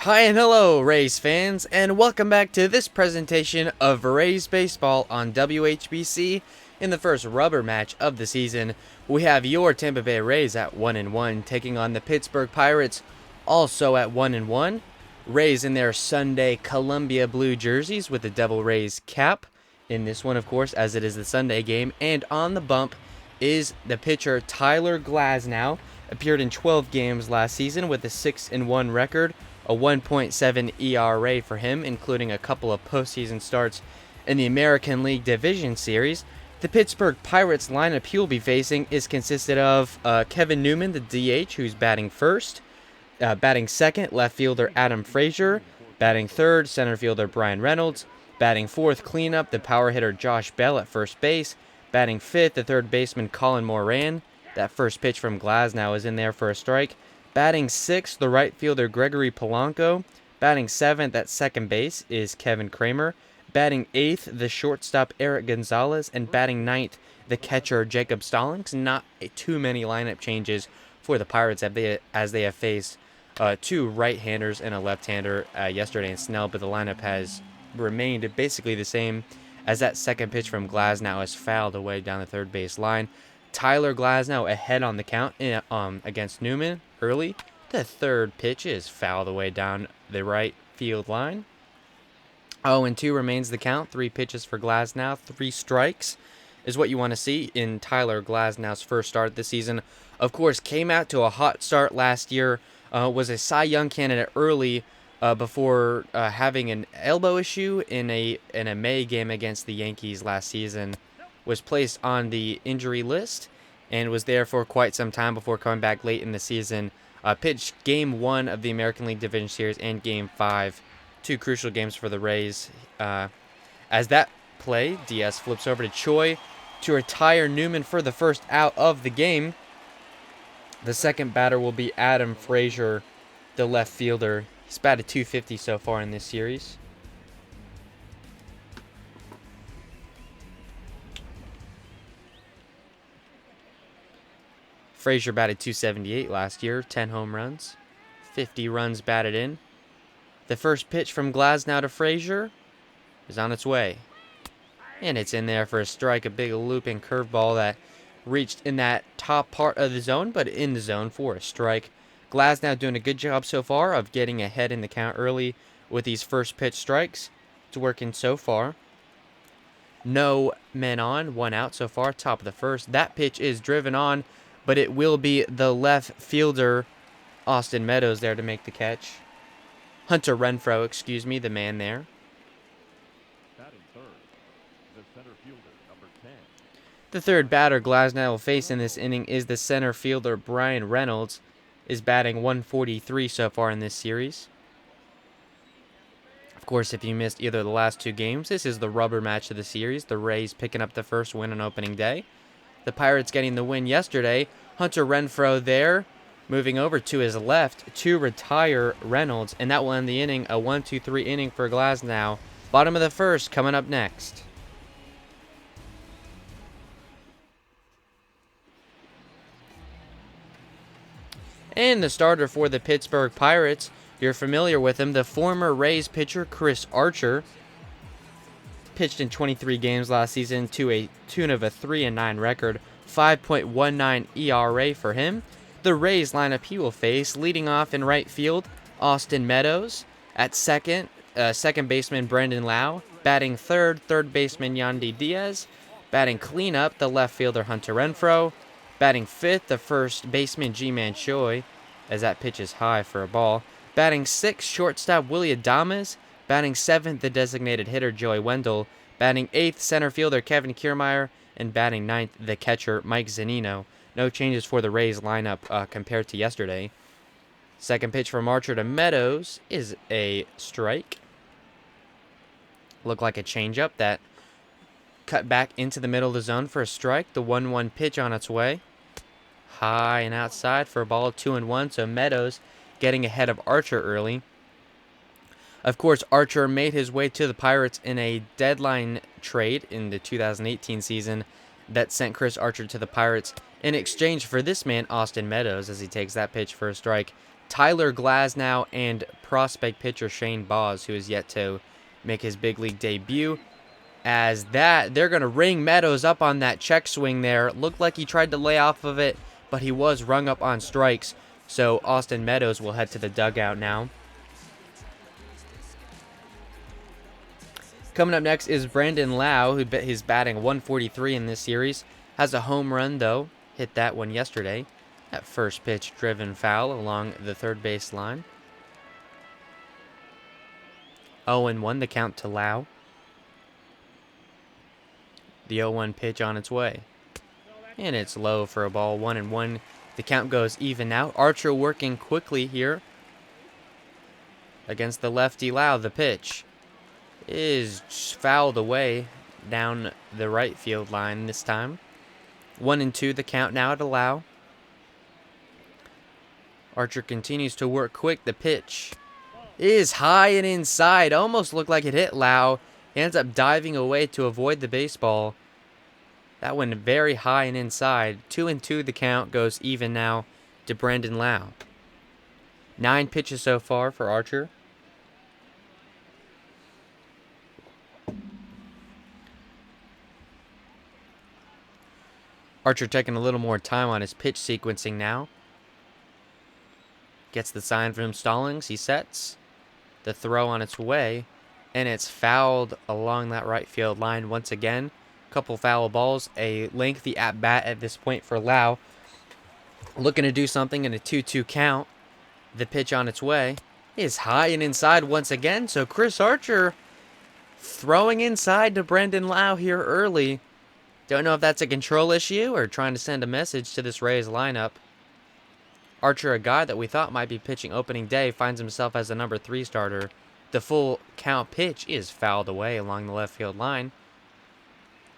Hi and hello, Rays fans, and welcome back to this presentation of Rays Baseball on WHBC. In the first rubber match of the season, we have your Tampa Bay Rays at 1-1, taking on the Pittsburgh Pirates, also at 1-1. Rays in their Sunday Columbia blue jerseys with the Devil Rays cap. In this one, of course, as it is the Sunday game, and on the bump is the pitcher Tyler Glasnow. Appeared in 12 games last season with a 6-1 record. A 1.7 ERA for him, including a couple of postseason starts in the American League Division Series. The Pittsburgh Pirates lineup he will be facing is consisted of Kevin Newman, the DH, who's batting first. Batting second, left fielder Adam Frazier. Batting third, center fielder Brian Reynolds. Batting fourth, cleanup, the power hitter Josh Bell at first base. Batting fifth, the third baseman Colin Moran. That first pitch from Glasnow is in there for a strike. Batting sixth, the right fielder Gregory Polanco. Batting seventh at second base is Kevin Kramer. Batting eighth, the shortstop Eric Gonzalez. And batting ninth, the catcher Jacob Stallings. Not too many lineup changes for the Pirates as they have faced two right-handers and a left-hander yesterday in Snell, but the lineup has remained basically the same as that second pitch from Glasnow is fouled away down the third base line. Tyler Glasnow ahead on the count against Newman early. The third pitch is fouled away down the right field line. 0-2 remains the count. 3 pitches for Glasnow. 3 strikes is what you want to see in Tyler Glasnow's first start this season. Of course, came out to a hot start last year. Was a Cy Young candidate early before having an elbow issue in a May game against the Yankees last season. Was placed on the injury list and was there for quite some time before coming back late in the season. Pitched Game 1 of the American League Division Series and Game 5, 2 crucial games for the Rays. As that play, Diaz flips over to Choi to retire Newman for the first out of the game. The second batter will be Adam Frazier, the left fielder. He's batted .250 so far in this series. Frazier batted .278 last year, 10 home runs, 50 runs batted in. The first pitch from Glasnow to Frazier is on its way. And it's in there for a strike, a big looping curveball that reached in that top part of the zone, but in the zone for a strike. Glasnow doing a good job so far of getting ahead in the count early with these first pitch strikes. It's working so far. No men on, 1 out so far, top of the first. That pitch is driven on, but it will be the left fielder, Austin Meadows, there to make the catch. Hunter Renfroe, the man there. Batting third, the center fielder, number 10. The third batter Glasnow will face in this inning is the center fielder, Brian Reynolds, is batting .143 so far in this series. Of course, if you missed either of the last 2 games, this is the rubber match of the series. The Rays picking up the first win on opening day. The Pirates getting the win yesterday. Hunter Renfroe there, moving over to his left to retire Reynolds, and that will end the inning. A 1-2-3 inning for Glasnow. Bottom of the first coming up next. And the starter for the Pittsburgh Pirates, you're familiar with him, the former Rays pitcher Chris Archer. Pitched in 23 games last season to a tune of a 3-9 record, 5.19 ERA for him. The Rays lineup he will face, leading off in right field, Austin Meadows. At second baseman Brendan Lau. Batting third baseman Yandy Diaz. Batting cleanup, the left fielder Hunter Renfroe. Batting fifth, the first baseman Ji-Man Choi, as that pitch is high for a ball. Batting sixth, shortstop Willie Adames. Batting seventh, the designated hitter Joey Wendell. Batting eighth, center fielder Kevin Kiermaier. And batting ninth, the catcher Mike Zunino. No changes for the Rays lineup compared to yesterday. Second pitch from Archer to Meadows is a strike. Looked like a changeup that cut back into the middle of the zone for a strike. The 1-1 pitch on its way. High and outside for a ball, 2-1. So Meadows getting ahead of Archer early. Of course, Archer made his way to the Pirates in a deadline trade in the 2018 season that sent Chris Archer to the Pirates in exchange for this man, Austin Meadows, as he takes that pitch for a strike. Tyler Glasnow and prospect pitcher Shane Baz, who is yet to make his big league debut. As that, they're going to ring Meadows up on that check swing there. Looked like he tried to lay off of it, but he was rung up on strikes. So Austin Meadows will head to the dugout now. Coming up next is Brandon Lau, who he's batting 143 in this series. Has a home run, though. Hit that one yesterday. That first pitch driven foul along the third base line. 0-1 the count to Lau. The 0-1 pitch on its way. And it's low for a ball. 1-1. The count goes even now. Archer working quickly here against the lefty Lau. The pitch is fouled away down the right field line this time. 1-2 the count now to Lau. Archer continues to work quick. The pitch is high and inside. Almost looked like it hit Lau. He ends up diving away to avoid the baseball. That went very high and inside. 2-2 the count goes even now to Brandon Lau. 9 pitches so far for Archer. Archer taking a little more time on his pitch sequencing now. Gets the sign from Stallings. He sets the throw on its way, and it's fouled along that right field line once again. Couple foul balls, a lengthy at bat at this point for Lau. Looking to do something in a 2-2 count. The pitch on its way is high and inside once again. So Chris Archer throwing inside to Brandon Lau here early. Don't know if that's a control issue or trying to send a message to this Rays lineup. Archer, a guy that we thought might be pitching opening day, finds himself as a number 3 starter. The full count pitch is fouled away along the left field line,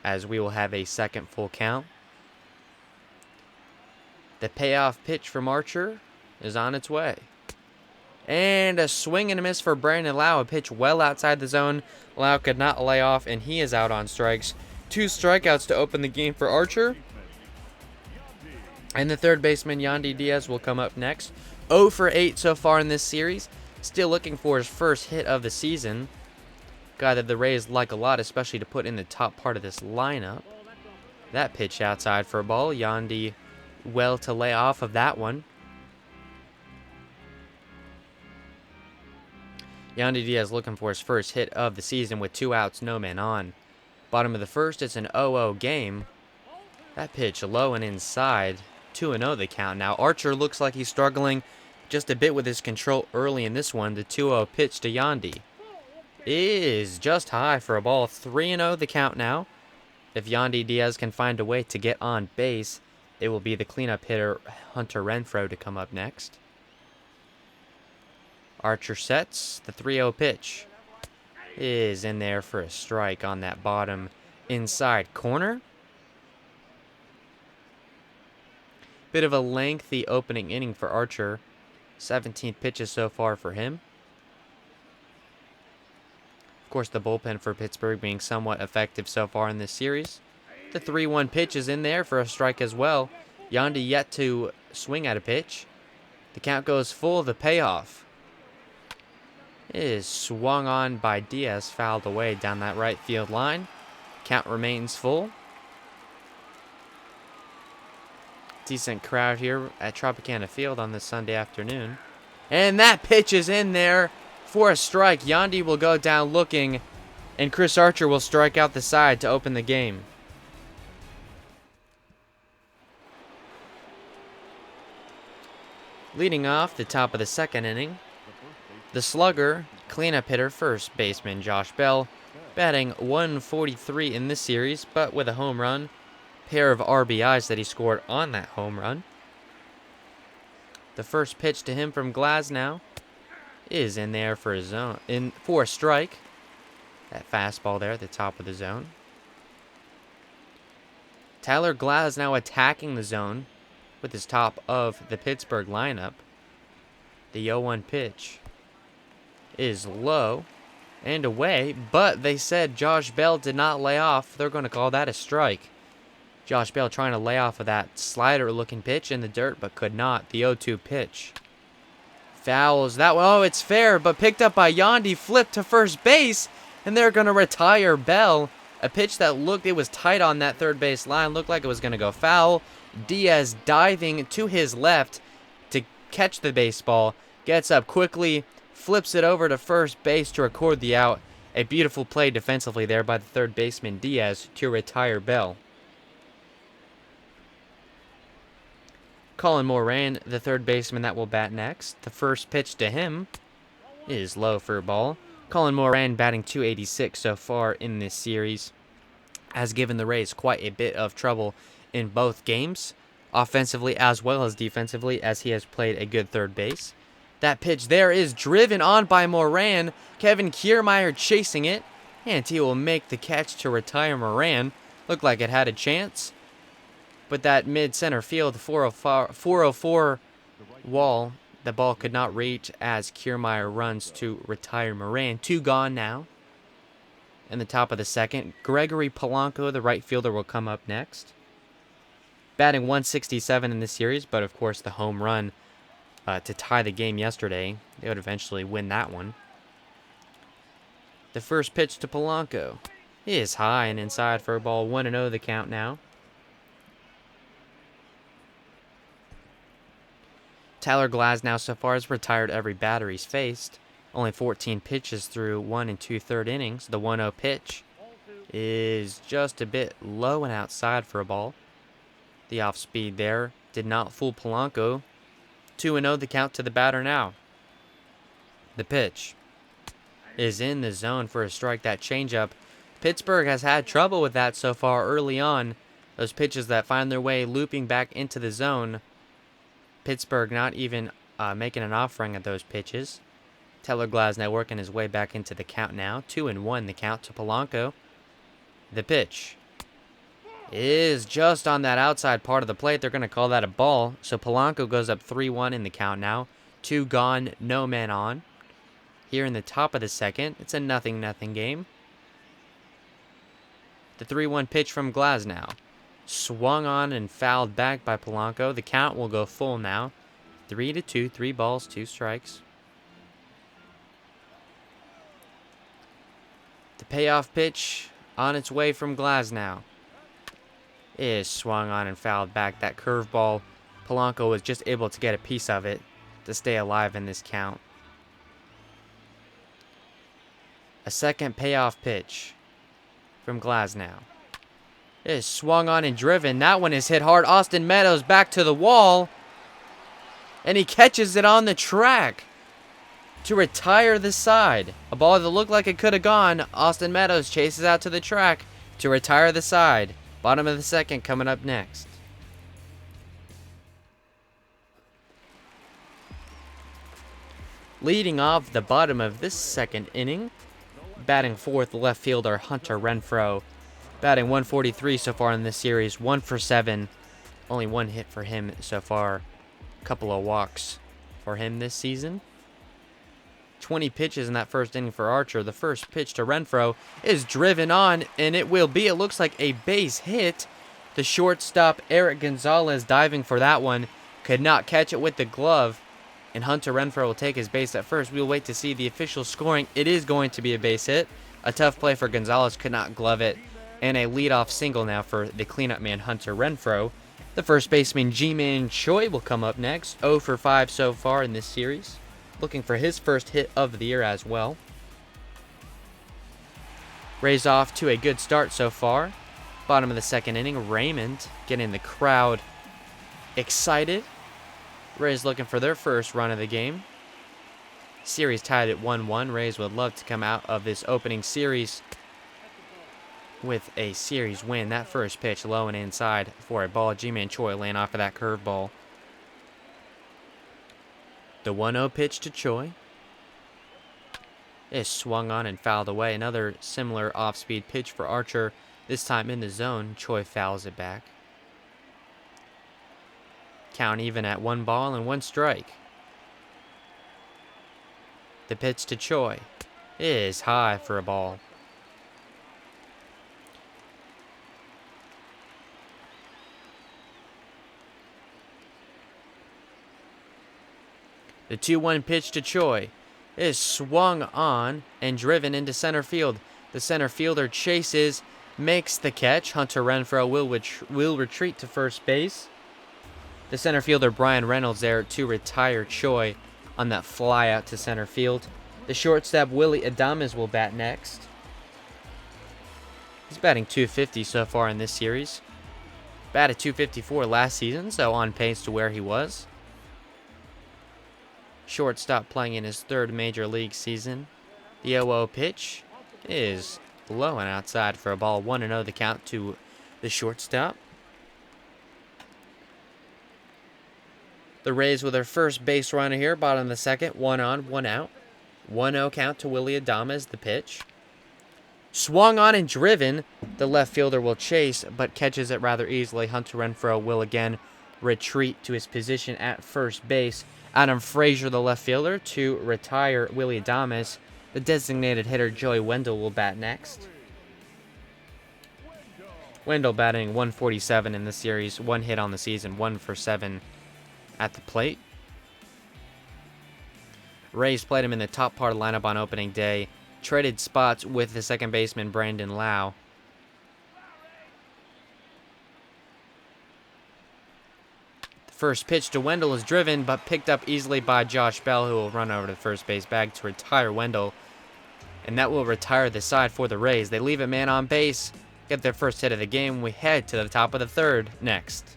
as we will have a second full count. The payoff pitch from Archer is on its way. And a swing and a miss for Brandon Lau. A pitch well outside the zone. Lau could not lay off, and he is out on strikes. 2 strikeouts to open the game for Archer. And the third baseman, Yandy Diaz, will come up next. 0 for 8 so far in this series. Still looking for his first hit of the season. Guy that the Rays like a lot, especially to put in the top part of this lineup. That pitch outside for a ball. Yandy well to lay off of that one. Yandy Diaz looking for his first hit of the season with 2 outs, no men on. Bottom of the first, it's an 0-0 game. That pitch low and inside. 2-0 the count now. Archer looks like he's struggling just a bit with his control early in this one. The 2-0 pitch to Yandy is just high for a ball. 3-0 the count now. If Yandy Diaz can find a way to get on base, it will be the cleanup hitter Hunter Renfroe to come up next. Archer sets. The 3-0 pitch is in there for a strike on that bottom inside corner. Bit of a lengthy opening inning for Archer. 17 pitches so far for him. Of course, the bullpen for Pittsburgh being somewhat effective so far in this series. The 3-1 pitch is in there for a strike as well. Yandy yet to swing at a pitch. The count goes full. The payoff is swung on by Diaz, fouled away down that right field line. Count remains full. Decent crowd here at Tropicana Field on this Sunday afternoon. And that pitch is in there for a strike. Yandy will go down looking, and Chris Archer will strike out the side to open the game. Leading off the top of the second inning, the slugger, cleanup hitter, first baseman Josh Bell, batting 143 in this series, but with a home run. Pair of RBIs that he scored on that home run. The first pitch to him from Glasnow is in there for a strike. That fastball there at the top of the zone. Tyler Glasnow attacking the zone with his top of the Pittsburgh lineup. The 0-1 pitch is low and away, but they said Josh Bell did not lay off. They're going to call that a strike. Josh Bell trying to lay off of that slider-looking pitch in the dirt, but could not. The 0-2 pitch Fouls that one. Oh, it's fair, but picked up by Yandy, flipped to first base, and they're going to retire Bell. A pitch that looked, it was tight on that third base line, looked like it was going to go foul. Diaz diving to his left to catch the baseball, gets up quickly, flips it over to first base to record the out. A beautiful play defensively there by the third baseman Diaz to retire Bell. Colin Moran, the third baseman that will bat next. The first pitch to him is low for a ball. Colin Moran batting .286 so far in this series has given the Rays quite a bit of trouble in both games, offensively as well as defensively, as he has played a good third base. That pitch there is driven on by Moran. Kevin Kiermaier chasing it, and he will make the catch to retire Moran. Looked like it had a chance, but that mid-center field 404 wall, the ball could not reach as Kiermaier runs to retire Moran. 2 gone now. In the top of the second, Gregory Polanco, the right fielder, will come up next. Batting .167 in this series, but of course the home run to tie the game yesterday, they would eventually win that one. The first pitch to Polanco is high and inside for a ball. 1-0 the count now. Tyler Glasnow so far has retired every batter he's faced. Only 14 pitches through 1 2/3 innings. The 1-0 pitch is just a bit low and outside for a ball. The off speed there did not fool Polanco. 2-0 the count to the batter now. The pitch is in the zone for a strike. That changeup. Pittsburgh has had trouble with that so far early on. Those pitches that find their way looping back into the zone. Pittsburgh not even making an offering of those pitches. Tyler Glasnow working his way back into the count now. 2-1 the count to Polanco. The pitch is just on that outside part of the plate. They're going to call that a ball. So Polanco goes up 3-1 in the count now. 2 gone, no men on. Here in the top of the second, it's a 0-0 game. The 3-1 pitch from Glasnow. Swung on and fouled back by Polanco. The count will go full now. 3-2, 3 balls, 2 strikes. The payoff pitch on its way from Glasnow is swung on and fouled back. That curveball, Polanco was just able to get a piece of it to stay alive in this count. A second payoff pitch from Glasnow is swung on and driven. That one is hit hard. Austin Meadows back to the wall, and he catches it on the track to retire the side. A ball that looked like it could have gone. Austin Meadows chases out to the track to retire the side. Bottom of the second coming up next. Leading off the bottom of this second inning, batting fourth, left fielder Hunter Renfroe. Batting .143 so far in this series, 1 for 7. Only 1 hit for him so far. A couple of walks for him this season. 20 pitches in that first inning for Archer. The first pitch to Renfroe is driven on, and it looks like a base hit. The shortstop, Eric Gonzalez, diving for that one. Could not catch it with the glove, and Hunter Renfroe will take his base at first. We'll wait to see the official scoring. It is going to be a base hit. A tough play for Gonzalez, could not glove it. And a leadoff single now for the cleanup man, Hunter Renfroe. The first baseman, Ji-Man Choi, will come up next. 0 for 5 so far in this series. Looking for his first hit of the year as well. Rays off to a good start so far. Bottom of the second inning, Raymond getting the crowd excited. Rays looking for their first run of the game. Series tied at 1-1. Rays would love to come out of this opening series with a series win. That first pitch low and inside for a ball. Ji-Man Choi laying off of that curveball. The 1-0 pitch to Choi is swung on and fouled away. Another similar off-speed pitch for Archer. This time in the zone, Choi fouls it back. Count even at 1 ball and 1 strike. The pitch to Choi is high for a ball. The 2-1 pitch to Choi is swung on and driven into center field. The center fielder chases, makes the catch. Hunter Renfroe will retreat to first base. The center fielder Brian Reynolds there to retire Choi on that fly out to center field. The shortstop Willie Adames will bat next. He's batting .250 so far in this series. Batted .254 last season, so on pace to where he was. Shortstop playing in his third major league season. The 0-0 pitch is low and outside for a ball. 1-0 the count to the shortstop. The Rays with their first base runner here, bottom of the second. 1 on, 1 out. 1-0 count to Willie Adames, the pitch. Swung on and driven. The left fielder will chase, but catches it rather easily. Hunter Renfroe will again retreat to his position at first base. Adam Frazier, the left fielder, to retire Willie Adames. The designated hitter, Joey Wendell, will bat next. Wendell batting .147 in the series. 1 hit on the season, 1 for 7 at the plate. Rays played him in the top part of the lineup on opening day. Traded spots with the second baseman, Brandon Lau. The first pitch to Wendell is driven, but picked up easily by Josh Bell, who will run over to the first base bag to retire Wendell. And that will retire the side for the Rays. They leave a man on base, get their first hit of the game. We head to the top of the third next.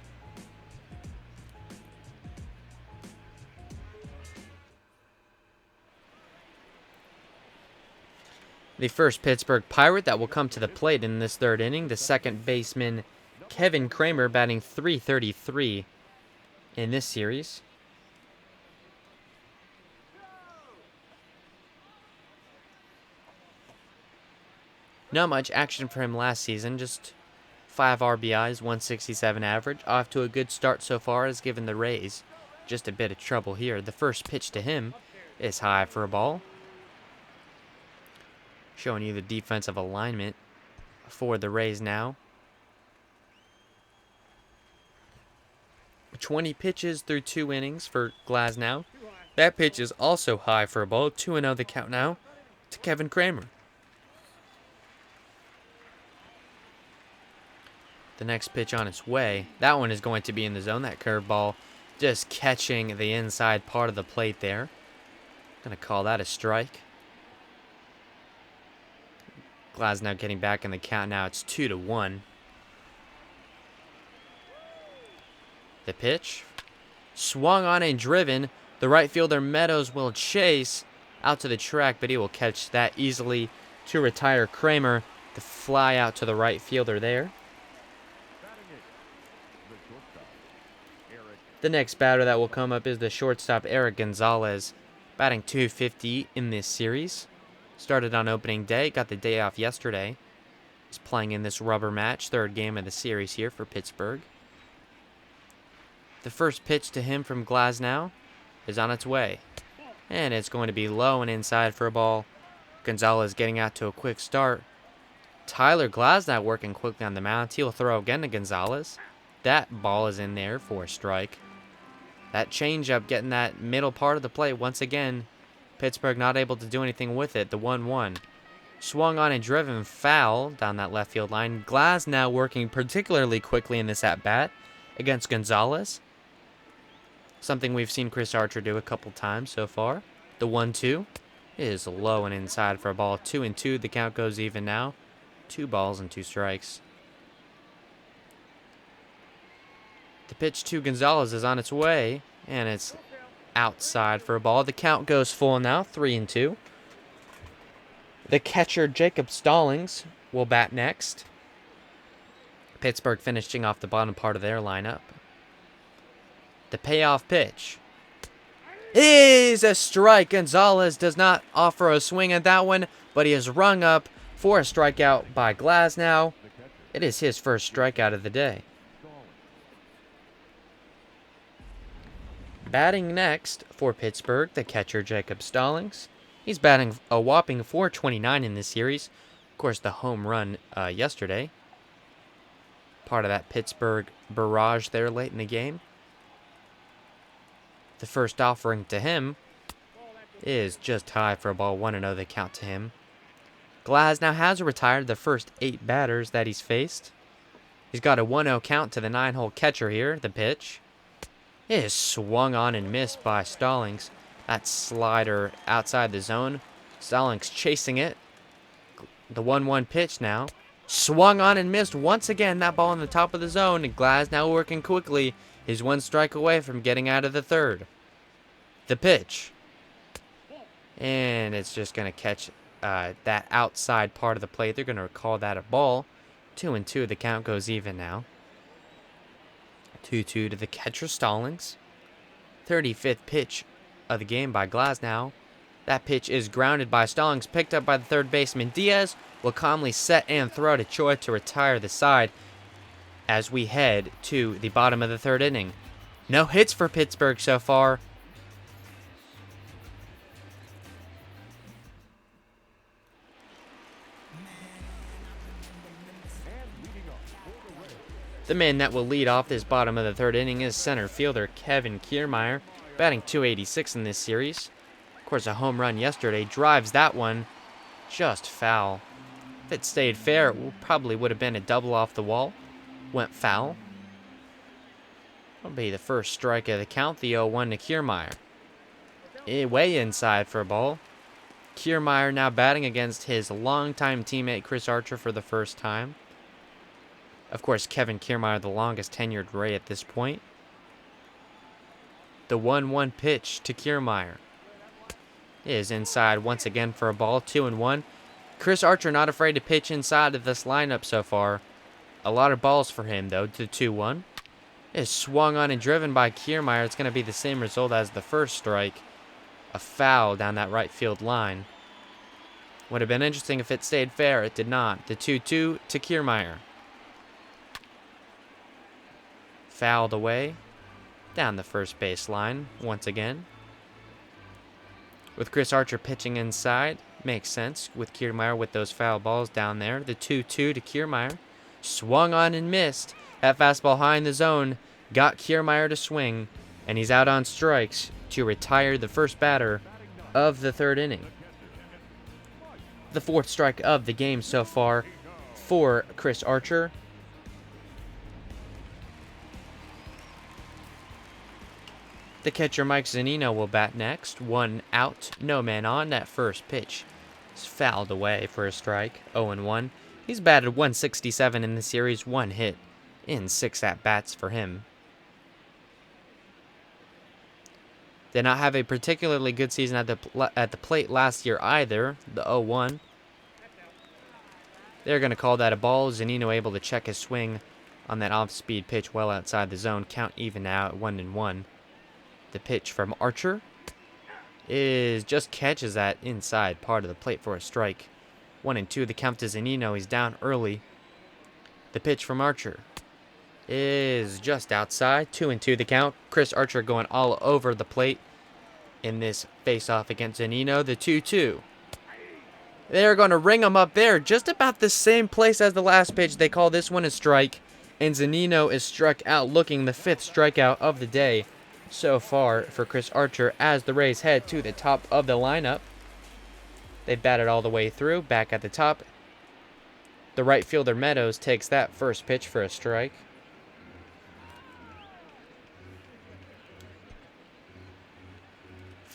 The first Pittsburgh Pirate that will come to the plate in this third inning, the second baseman Kevin Kramer, batting .333 in this series. Not much action for him last season, just 5 RBIs, 167 average. Off to a good start so far, has given the Rays just a bit of trouble here. The first pitch to him is high for a ball. Showing you the defensive alignment for the Rays now. 20 pitches through 2 innings for Glasnow. That pitch is also high for a ball. 2-0 the count now to Kevin Kramer. The next pitch on its way. That one is going to be in the zone. That curveball just catching the inside part of the plate there. Gonna call that a strike. Glasnow getting back in the count now. It's 2-1. The pitch. Swung on and driven. The right fielder Meadows will chase out to the track, but he will catch that easily to retire Kramer. The fly out to the right fielder there. The next batter that will come up is the shortstop Eric Gonzalez, batting .250 in this series. Started on opening day, got the day off yesterday. He's playing in this rubber match, third game of the series here for Pittsburgh. The first pitch to him from Glasnow is on its way. And it's going to be low and inside for a ball. Gonzalez getting out to a quick start. Tyler Glasnow working quickly on the mound. He'll throw again to Gonzalez. That ball is in there for a strike. That changeup getting that middle part of the plate once again. Pittsburgh not able to do anything with it. The 1-1. Swung on and driven foul down that left field line. Glasnow working particularly quickly in this at-bat against Gonzalez. Something we've seen Chris Archer do a couple times so far. The 1-2 is low and inside for a ball. 2-2. The count goes even now. 2 balls and 2 strikes. The pitch to Gonzalez is on its way, and it's outside for a ball. The count goes full now, 3-2. The catcher, Jacob Stallings, will bat next. Pittsburgh finishing off the bottom part of their lineup. The payoff pitch is a strike. Gonzalez does not offer a swing at that one, but he is rung up for a strikeout by Glasnow. It is his first strikeout of the day. Batting next for Pittsburgh, the catcher Jacob Stallings. He's batting a whopping .429 in this series. Of course, the home run yesterday. Part of that Pittsburgh barrage there late in the game. The first offering to him is just high for a ball. 1-0 the count to him. Glaz now has retired the first 8 batters that he's faced. He's got a 1-0 count to the 9-hole catcher here. The pitch is swung on and missed by Stallings. That slider outside the zone. Stallings chasing it. The 1-1 pitch now. Swung on and missed once again. That ball in the top of the zone. And Glaz now working quickly. He's 1 strike away from getting out of the 3rd. The pitch. And it's just going to catch that outside part of the plate. They're going to call that a ball. 2-2. The count goes even now. 2-2 to the catcher, Stallings. 35th pitch of the game by Glaz now. That pitch is grounded by Stallings, picked up by the 3rd baseman. Diaz will calmly set and throw to Choi to retire the side as we head to the bottom of the 3rd inning. No hits for Pittsburgh so far. The man that will lead off this bottom of the 3rd inning is center fielder Kevin Kiermaier, batting .286 in this series. Of course, a home run yesterday drives that one just foul. If it stayed fair, it probably would have been a double off the wall. Went foul. That'll be the first strike of the count, the 0-1 to Kiermaier. Way inside for a ball. Kiermaier now batting against his longtime teammate Chris Archer for the first time. Of course, Kevin Kiermaier, the longest tenured Ray at this point. The 1-1 pitch to Kiermaier is inside once again for a ball. 2-1. Chris Archer not afraid to pitch inside of this lineup so far. A lot of balls for him, though. The 2-1 is swung on and driven by Kiermaier. It's going to be the same result as the first strike. A foul down that right field line. Would have been interesting if it stayed fair. It did not. The 2-2 to Kiermaier. Fouled away down the first base line once again. With Chris Archer pitching inside, makes sense with Kiermaier with those foul balls down there. The 2-2 to Kiermaier. Swung on and missed. That fastball high in the zone got Kiermaier to swing, and he's out on strikes to retire the first batter of the 3rd inning. The 4th strike of the game so far for Chris Archer. The catcher Mike Zunino will bat next. 1 out, no man on. That first pitch is fouled away for a strike. 0-1. He's batted .167 in the series, 1 hit in 6 at-bats for him. Did not have a particularly good season at the plate last year either. The 0-1. They're going to call that a ball. Zunino able to check his swing on that off-speed pitch well outside the zone. Count even now at 1-1. The pitch from Archer is just catches that inside part of the plate for a strike. 1-2. The count to Zunino. He's down early. The pitch from Archer is just outside. 2-2 the count. Chris Archer going all over the plate in this face-off against Zunino. The 2-2. They're going to ring him up there. Just about the same place as the last pitch. They call this one a strike. And Zunino is struck out, looking the 5th strikeout of the day so far for Chris Archer as the Rays head to the top of the lineup. They batted all the way through, back at the top. The right fielder Meadows takes that first pitch for a strike.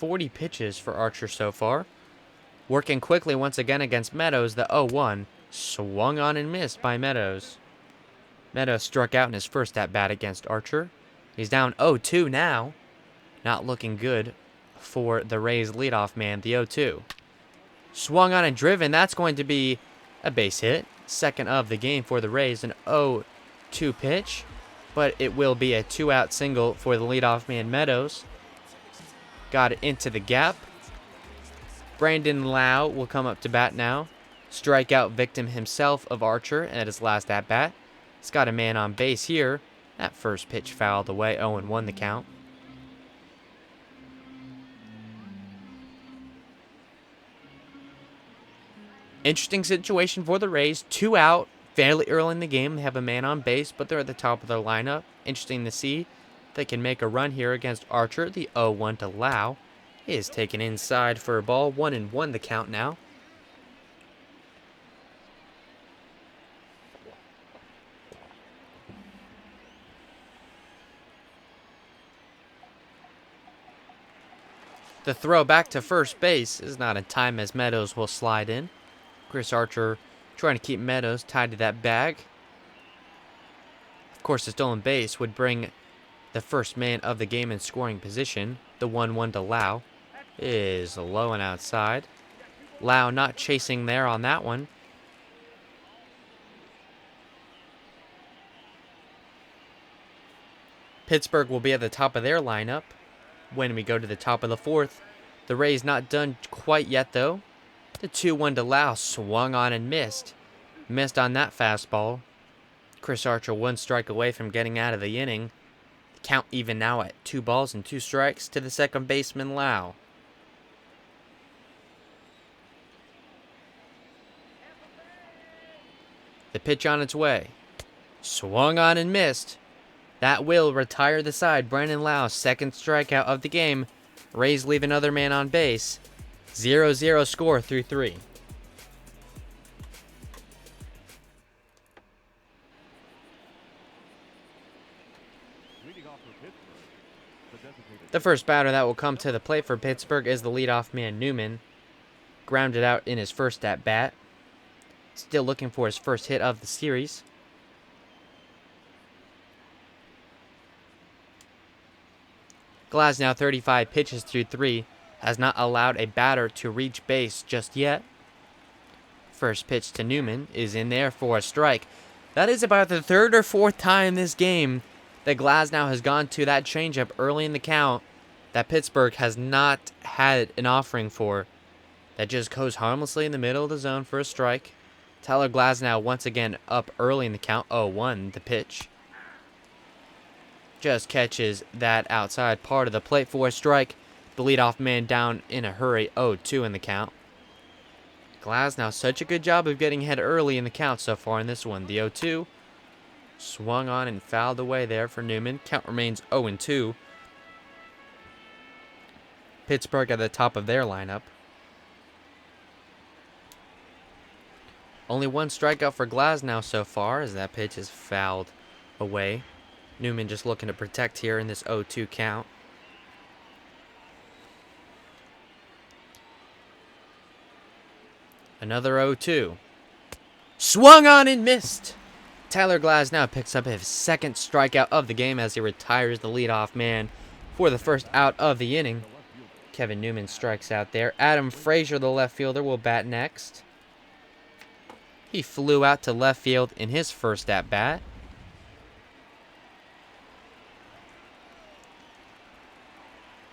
.40 pitches for Archer so far. Working quickly once again against Meadows, the 0-1. Swung on and missed by Meadows. Meadows struck out in his first at-bat against Archer. He's down 0-2 now. Not looking good for the Rays leadoff man, the 0-2. Swung on and driven. That's going to be a base hit. Second of the game for the Rays. An 0-2 pitch. But it will be a 2-out single for the leadoff man, Meadows. Got it into the gap. Brandon Lau will come up to bat now. Strikeout victim himself of Archer at his last at-bat. He's got a man on base here. That first pitch fouled away, 0-1 the count. Interesting situation for the Rays. 2 out, fairly early in the game. They have a man on base, but they're at the top of their lineup. Interesting to see if they can make a run here against Archer. The 0-1 to Lau. He is taken inside for a ball. 1-1 the count now. The throw back to first base is not in time as Meadows will slide in. Chris Archer trying to keep Meadows tied to that bag. Of course, the stolen base would bring the first man of the game in scoring position. The 1-1 to Lau is low and outside. Lau not chasing there on that one. Pittsburgh will be at the top of their lineup when we go to the top of the fourth. The Rays not done quite yet, though. The 2-1 to Lau swung on and missed. Missed on that fastball. Chris Archer 1 strike away from getting out of the inning. The count even now at 2 balls and 2 strikes to the second baseman, Lau. The pitch on its way. Swung on and missed. That will retire the side. Brandon Lau's second strikeout of the game. Rays leave another man on base. 0-0 score through 3. Leading off for Pittsburgh, the designated The first batter that will come to the plate for Pittsburgh is the leadoff man, Newman. Grounded out in his first at-bat. Still looking for his first hit of the series. Glasnow 35 pitches through 3. Has not allowed a batter to reach base just yet. First pitch to Newman is in there for a strike. That is about the 3rd or 4th time this game that Glasnow has gone to that changeup early in the count that Pittsburgh has not had an offering for. That just goes harmlessly in the middle of the zone for a strike. Tyler Glasnow once again up early in the count. 0-1 the pitch. Just catches that outside part of the plate for a strike. The leadoff man down in a hurry. 0-2 in the count. Glasnow such a good job of getting ahead early in the count so far in this one. The 0-2 swung on and fouled away there for Newman. Count remains 0-2. Pittsburgh at the top of their lineup. Only 1 strikeout for Glasnow so far as that pitch is fouled away. Newman just looking to protect here in this 0-2 count. Another 0-2. Swung on and missed. Tyler Glasnow picks up his second strikeout of the game as he retires the leadoff man for the first out of the inning. Kevin Newman strikes out there. Adam Frazier, the left fielder, will bat next. He flew out to left field in his first at-bat.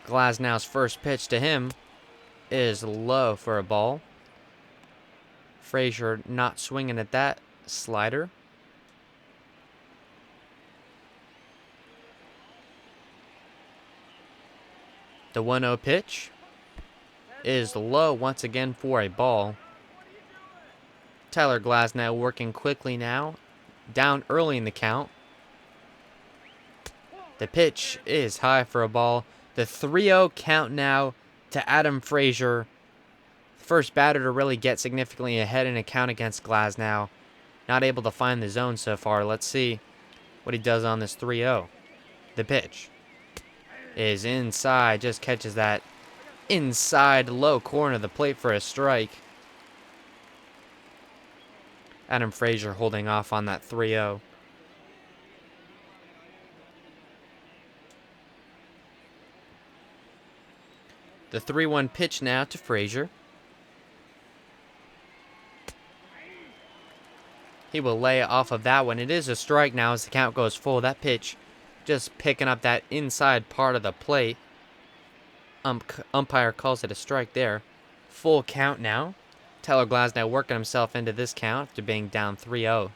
Glasnow's first pitch to him is low for a ball. Frazier not swinging at that slider. The 1-0 pitch is low once again for a ball. Tyler Glasnow working quickly now. Down early in the count. The pitch is high for a ball. The 3-0 count now to Adam Frazier. First batter to really get significantly ahead in a count against Glasnow. Not able to find the zone so far. Let's see what he does on this 3-0. The pitch is inside. Just catches that inside low corner of the plate for a strike. Adam Frazier holding off on that 3-0. The 3-1 pitch now to Frazier. He will lay off of that one. It is a strike now as the count goes full. That pitch just picking up that inside part of the plate. Umpire calls it a strike there. Full count now. Tyler Glasnow working himself into this count after being down 3-0.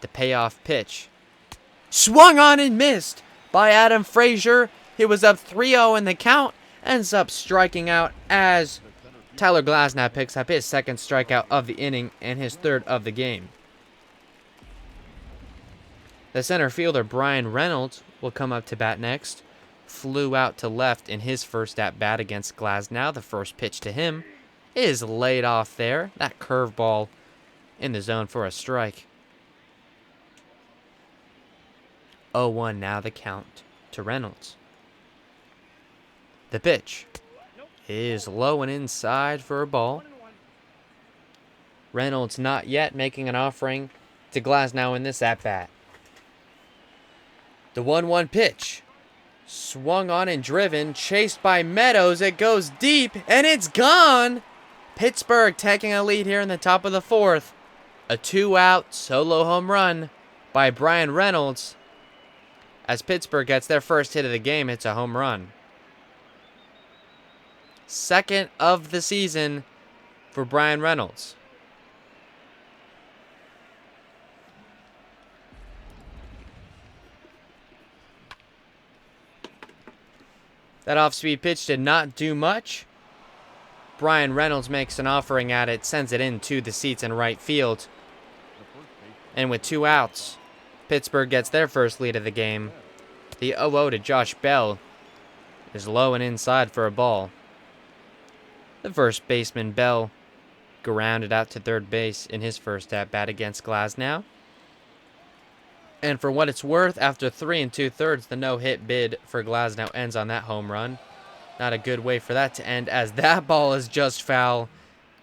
The payoff pitch. Swung on and missed by Adam Frazier. He was up 3-0 in the count. Ends up striking out as Tyler Glasnow picks up his second strikeout of the inning and his third of the game. The center fielder, Brian Reynolds, will come up to bat next flew out to left in his first at-bat against Glasnow. The first pitch to him is laid off there. That curveball in the zone for a strike. 0-1 now the count to Reynolds. The pitch is low and inside for a ball. Reynolds not yet making an offering to Glasnow in this at-bat. The 1-1 pitch. Swung on and driven. Chased by Meadows. It goes deep and it's gone. Pittsburgh taking a lead here in the top of the fourth. A 2-out solo home run by Brian Reynolds. As Pittsburgh gets their first hit of the game, it's a home run. Second of the season for Brian Reynolds. That off-speed pitch did not do much. Brian Reynolds makes an offering at it, sends it into the seats in right field. And with 2 outs, Pittsburgh gets their first lead of the game. The 0-0 to Josh Bell is low and inside for a ball. The first baseman, Bell, grounded out to third base in his first at-bat against Glasnow. And for what it's worth, after 3 2/3, the no-hit bid for Glasnow ends on that home run. Not a good way for that to end, as that ball is just foul.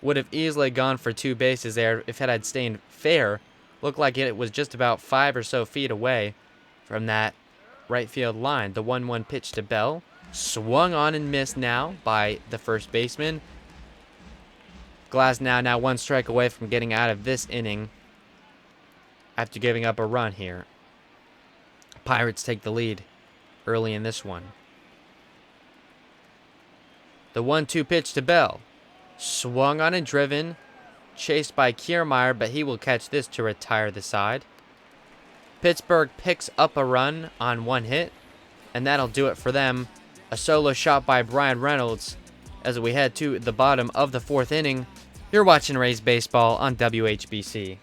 Would have easily gone for 2 bases there if it had stayed fair. Looked like it was just about 5 or so feet away from that right field line. The 1-1 pitch to Bell. Swung on and missed now by the first baseman. Glasnow now 1 strike away from getting out of this inning after giving up a run here. Pirates take the lead early in this one. The 1-2 pitch to Bell. Swung on and driven. Chased by Kiermaier, but he will catch this to retire the side. Pittsburgh picks up a run on 1 hit, and that'll do it for them. A solo shot by Brian Reynolds as we head to the bottom of the 4th inning. You're watching Rays Baseball on WHBC.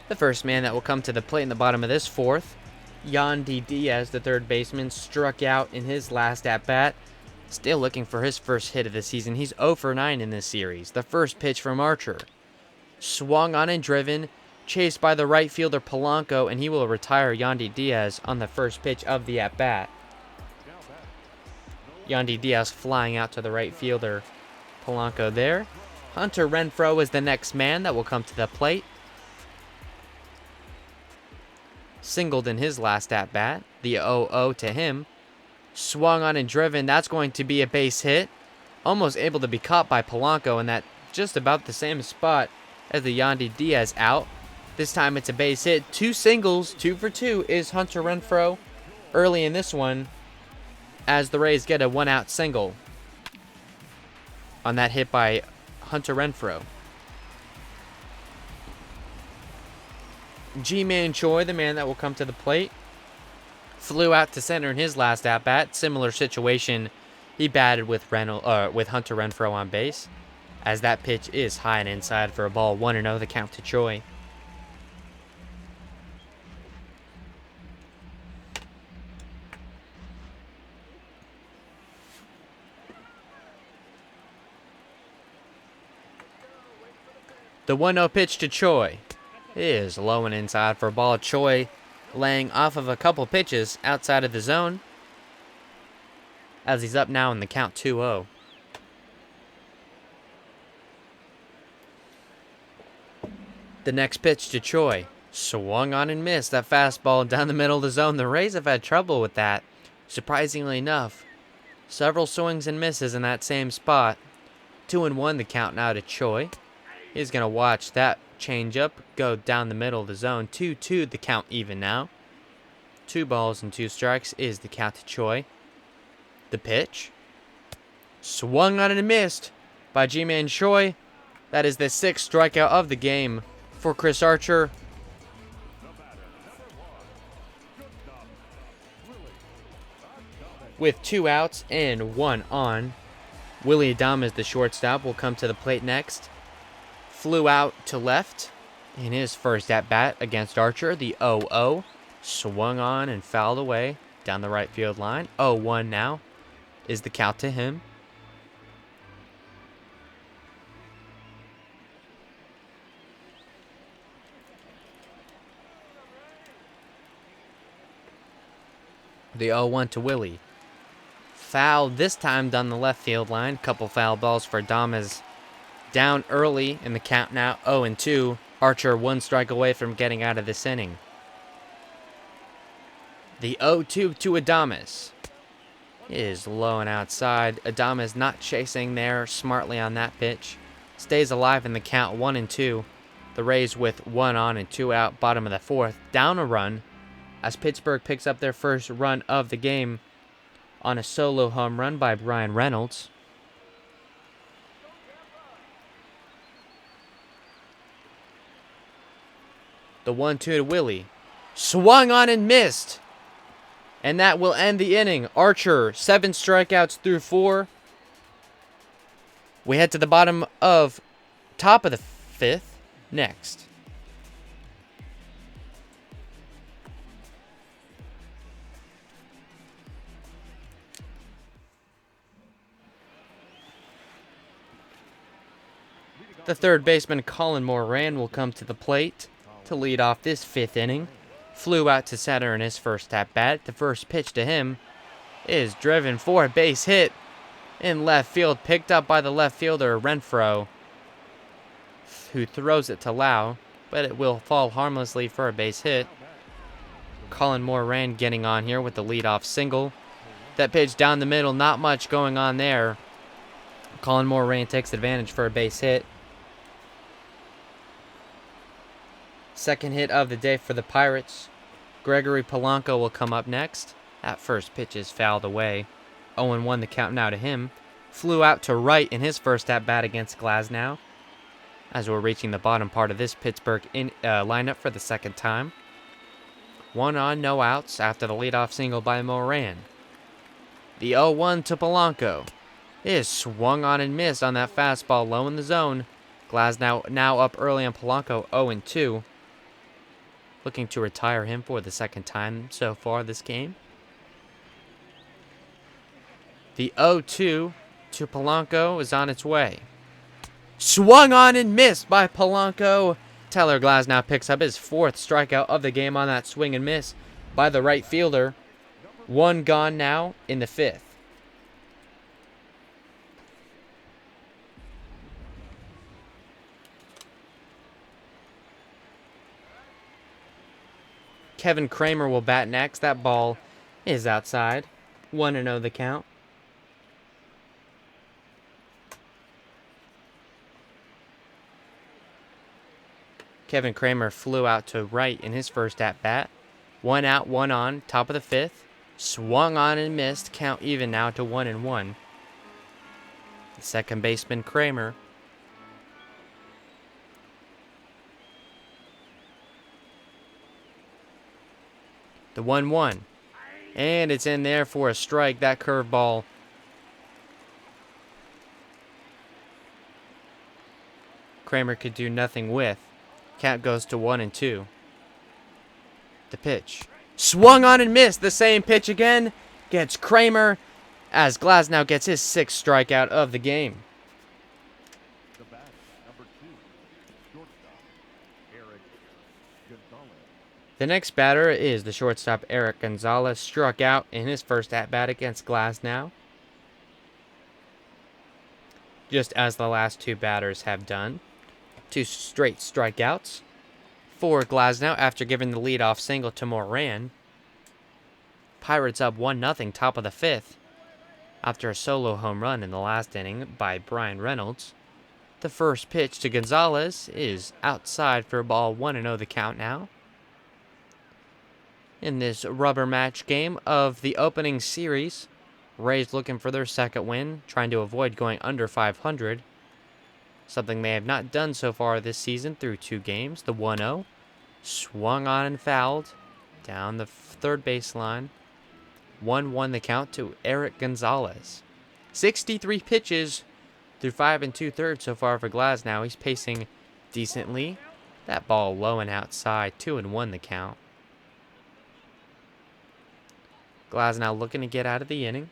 The first man that will come to the plate in the bottom of this 4th, Yandy Diaz, the third baseman, struck out in his last at-bat. Still looking for his first hit of the season. He's 0 for 9 in this series. The first pitch from Archer. Swung on and driven. Chased by the right fielder Polanco, and he will retire Yandy Diaz on the first pitch of the at-bat. Yandy Diaz flying out to the right fielder Polanco there. Hunter Renfroe is the next man that will come to the plate. Singled in his last at-bat. The 0-0 to him. Swung on and driven. That's going to be a base hit. Almost able to be caught by Polanco in that just about the same spot as the Yandy Diaz out. This time it's a base hit. 2 singles. 2 for 2 is Hunter Renfroe early in this one, as the Rays get a 1-out single on that hit by Hunter Renfroe. Ji-Man Choi, the man that will come to the plate, flew out to center in his last at-bat. Similar situation. He batted with Hunter Renfroe on base, as that pitch is high and inside for a ball. 1-0 the count to Choi. The 1-0 pitch to Choi is low and inside for a ball. Choi laying off of a couple pitches outside of the zone, as he's up now in the count 2-0. The next pitch to Choi. Swung on and missed. That fastball down the middle of the zone. The Rays have had trouble with that, surprisingly enough. Several swings and misses in that same spot. 2-1 the count now to Choi. He's going to watch that changeup go down the middle of the zone. 2-2 the count even now. 2 balls and 2 strikes is the count to Choi. The pitch. Swung on and missed by Ji-Man Choi. That is the 6th strikeout of the game for Chris Archer. With 2 outs and 1 on, Willie Adames, the shortstop, will come to the plate next. Flew out to left in his first at-bat against Archer. The 0-0 swung on and fouled away down the right field line. 0-1 now is the count to him. The 0-1 to Willie. Foul this time down the left field line. Couple foul balls for Adames. Down early in the count now, 0-2. Archer 1 strike away from getting out of this inning. The 0-2 to Adames is low and outside. Adames not chasing there smartly on that pitch. Stays alive in the count, 1-2. The Rays with 1 on and 2 out, bottom of the fourth. Down a run as Pittsburgh picks up their first run of the game on a solo home run by Brian Reynolds. The 1-2 to Willie. Swung on and missed. And that will end the inning. Archer, 7 strikeouts through 4. We head to the top of the 5th next. The third baseman, Colin Moran, will come to the plate to lead off this 5th inning. Flew out to center in his first at-bat. The first pitch to him is driven for a base hit in left field, picked up by the left fielder, Renfroe, who throws it to Lau, but it will fall harmlessly for a base hit. Colin Moran getting on here with the leadoff single. That pitch down the middle, not much going on there. Colin Moran takes advantage for a base hit. Second hit of the day for the Pirates. Gregory Polanco will come up next. That first pitch is fouled away. 0-1 the count now to him. Flew out to right in his first at-bat against Glasnow. As we're reaching the bottom part of this Pittsburgh lineup for the second time. 1 on, no outs after the leadoff single by Moran. The 0-1 to Polanco is swung on and missed on that fastball low in the zone. Glasnow now up early on Polanco, 0-2. Looking to retire him for the second time so far this game. The 0-2 to Polanco is on its way. Swung on and missed by Polanco. Tyler Glasnow picks up his 4th strikeout of the game on that swing and miss by the right fielder. 1 gone now in the 5th. Kevin Kramer will bat next. That ball is outside. 1-0 the count. Kevin Kramer flew out to right in his first at-bat. 1 out, 1 on, top of the 5th. Swung on and missed. Count even now to 1-1. The second baseman, Kramer. The 1-1. And it's in there for a strike. That curveball. Kramer could do nothing with. Count goes to 1-2. The pitch. Swung on and missed. The same pitch again. Gets Kramer as Glasnow gets his 6th strikeout of the game. The bat, number 2, shortstop, Eric Gonzalez. The next batter is the shortstop Eric Gonzalez. Struck out in his first at-bat against Glasnow, just as the last 2 batters have done. 2 straight strikeouts for Glasnow after giving the leadoff single to Moran. Pirates up 1-0 top of the 5th after a solo home run in the last inning by Brian Reynolds. The first pitch to Gonzalez is outside for a ball. 1-0 the count now. In this rubber match game of the opening series, Rays looking for their second win, trying to avoid going under 500. Something they have not done so far this season through 2 games. The 1-0 swung on and fouled down the third baseline. 1-1 the count to Eric Gonzalez. 63 pitches through 5 2/3 so far for Glasnow. He's pacing decently. That ball low and outside. 2-1 the count. Glasnow looking to get out of the inning.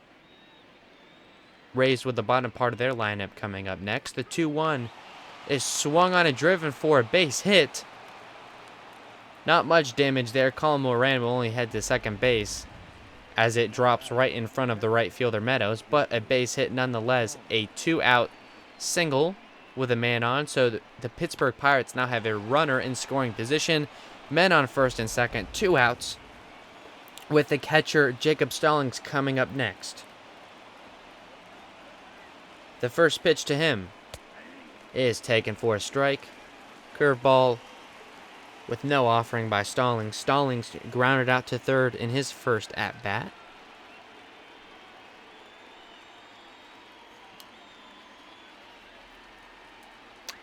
Rays with the bottom part of their lineup coming up next. The 2-1 is swung on and driven for a base hit. Not much damage there. Colin Moran will only head to second base as it drops right in front of the right fielder Meadows, but a base hit nonetheless. A 2-out single with a man on, so the Pittsburgh Pirates now have a runner in scoring position. Men on first and second, 2 outs, with the catcher Jacob Stallings coming up next. The first pitch to him is taken for a strike. Curveball with no offering by Stallings. Stallings grounded out to third in his first at-bat.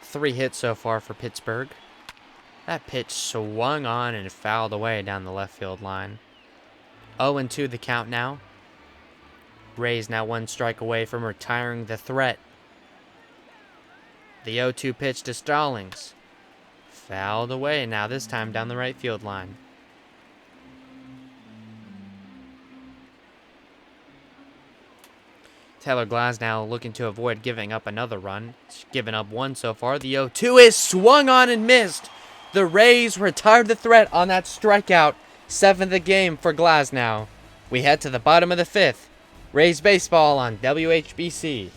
Three hits so far for Pittsburgh. That pitch swung on and fouled away down the left field line. 0-2 the count now. Rays now 1 strike away from retiring the threat. The 0-2 pitch to Stallings. Fouled away now, this time down the right field line. Taylor Glasnow looking to avoid giving up another run. He's given up 1 so far. The 0-2 is swung on and missed. The Rays retired the threat on that strikeout. 7th the game for Glasnow. We head to the bottom of the 5th. Rays baseball on WHBC.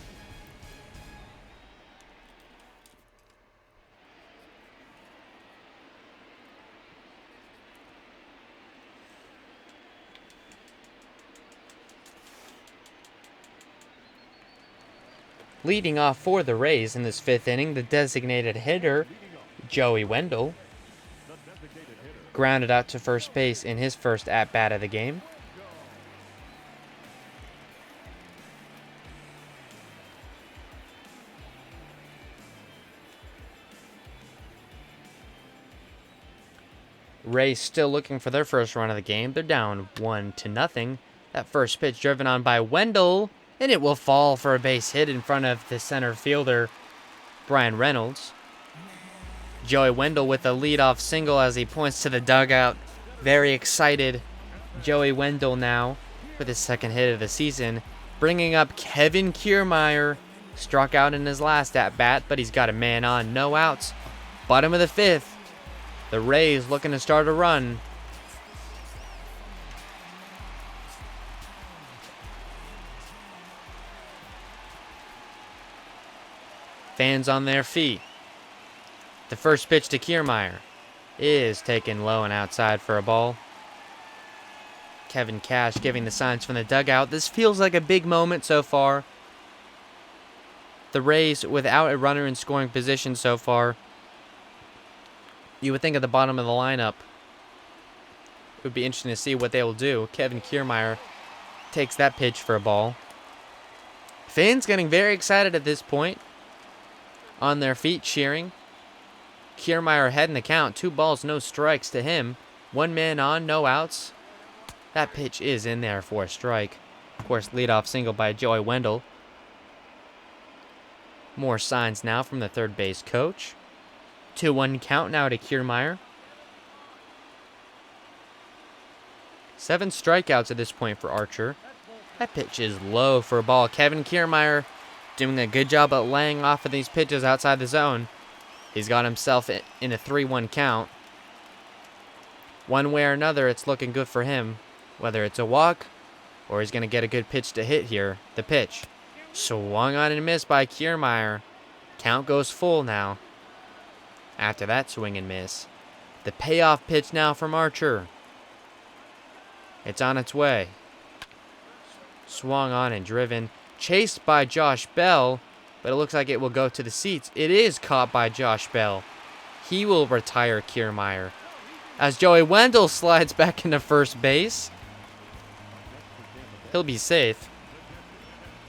Leading off for the Rays in this 5th inning, the designated hitter, Joey Wendell, grounded out to first base in his first at-bat of the game. Rays still looking for their first run of the game. They're down 1-0. That first pitch driven on by Wendell, and it will fall for a base hit in front of the center fielder, Brian Reynolds. Joey Wendell with a leadoff single as he points to the dugout. Very excited. Joey Wendell now with his second hit of the season. Bringing up Kevin Kiermaier. Struck out in his last at-bat, but he's got a man on. No outs. Bottom of the 5th. The Rays looking to start a run. Fans on their feet. The first pitch to Kiermaier is taken low and outside for a ball. Kevin Cash giving the signs from the dugout. This feels like a big moment so far. The Rays without a runner in scoring position so far. You would think at the bottom of the lineup, it would be interesting to see what they will do. Kevin Kiermaier takes that pitch for a ball. Fans getting very excited at this point. On their feet, cheering. Kiermaier ahead in the count. 2 balls, no strikes to him. 1 man on, no outs. That pitch is in there for a strike. Of course, leadoff single by Joey Wendell. More signs now from the third base coach. 2-1 count now to Kiermaier. 7 strikeouts at this point for Archer. That pitch is low for a ball. Kevin Kiermaier doing a good job at laying off of these pitches outside the zone. He's got himself in a 3-1 count. One way or another, it's looking good for him. Whether it's a walk or he's going to get a good pitch to hit here. The pitch. Swung on and missed by Kiermaier. Count goes full now. After that swing and miss. The payoff pitch now from Archer. It's on its way. Swung on and driven. Chased by Josh Bell, but it looks like it will go to the seats. It is caught by Josh Bell. He will retire Kiermaier. As Joey Wendell slides back into first base. He'll be safe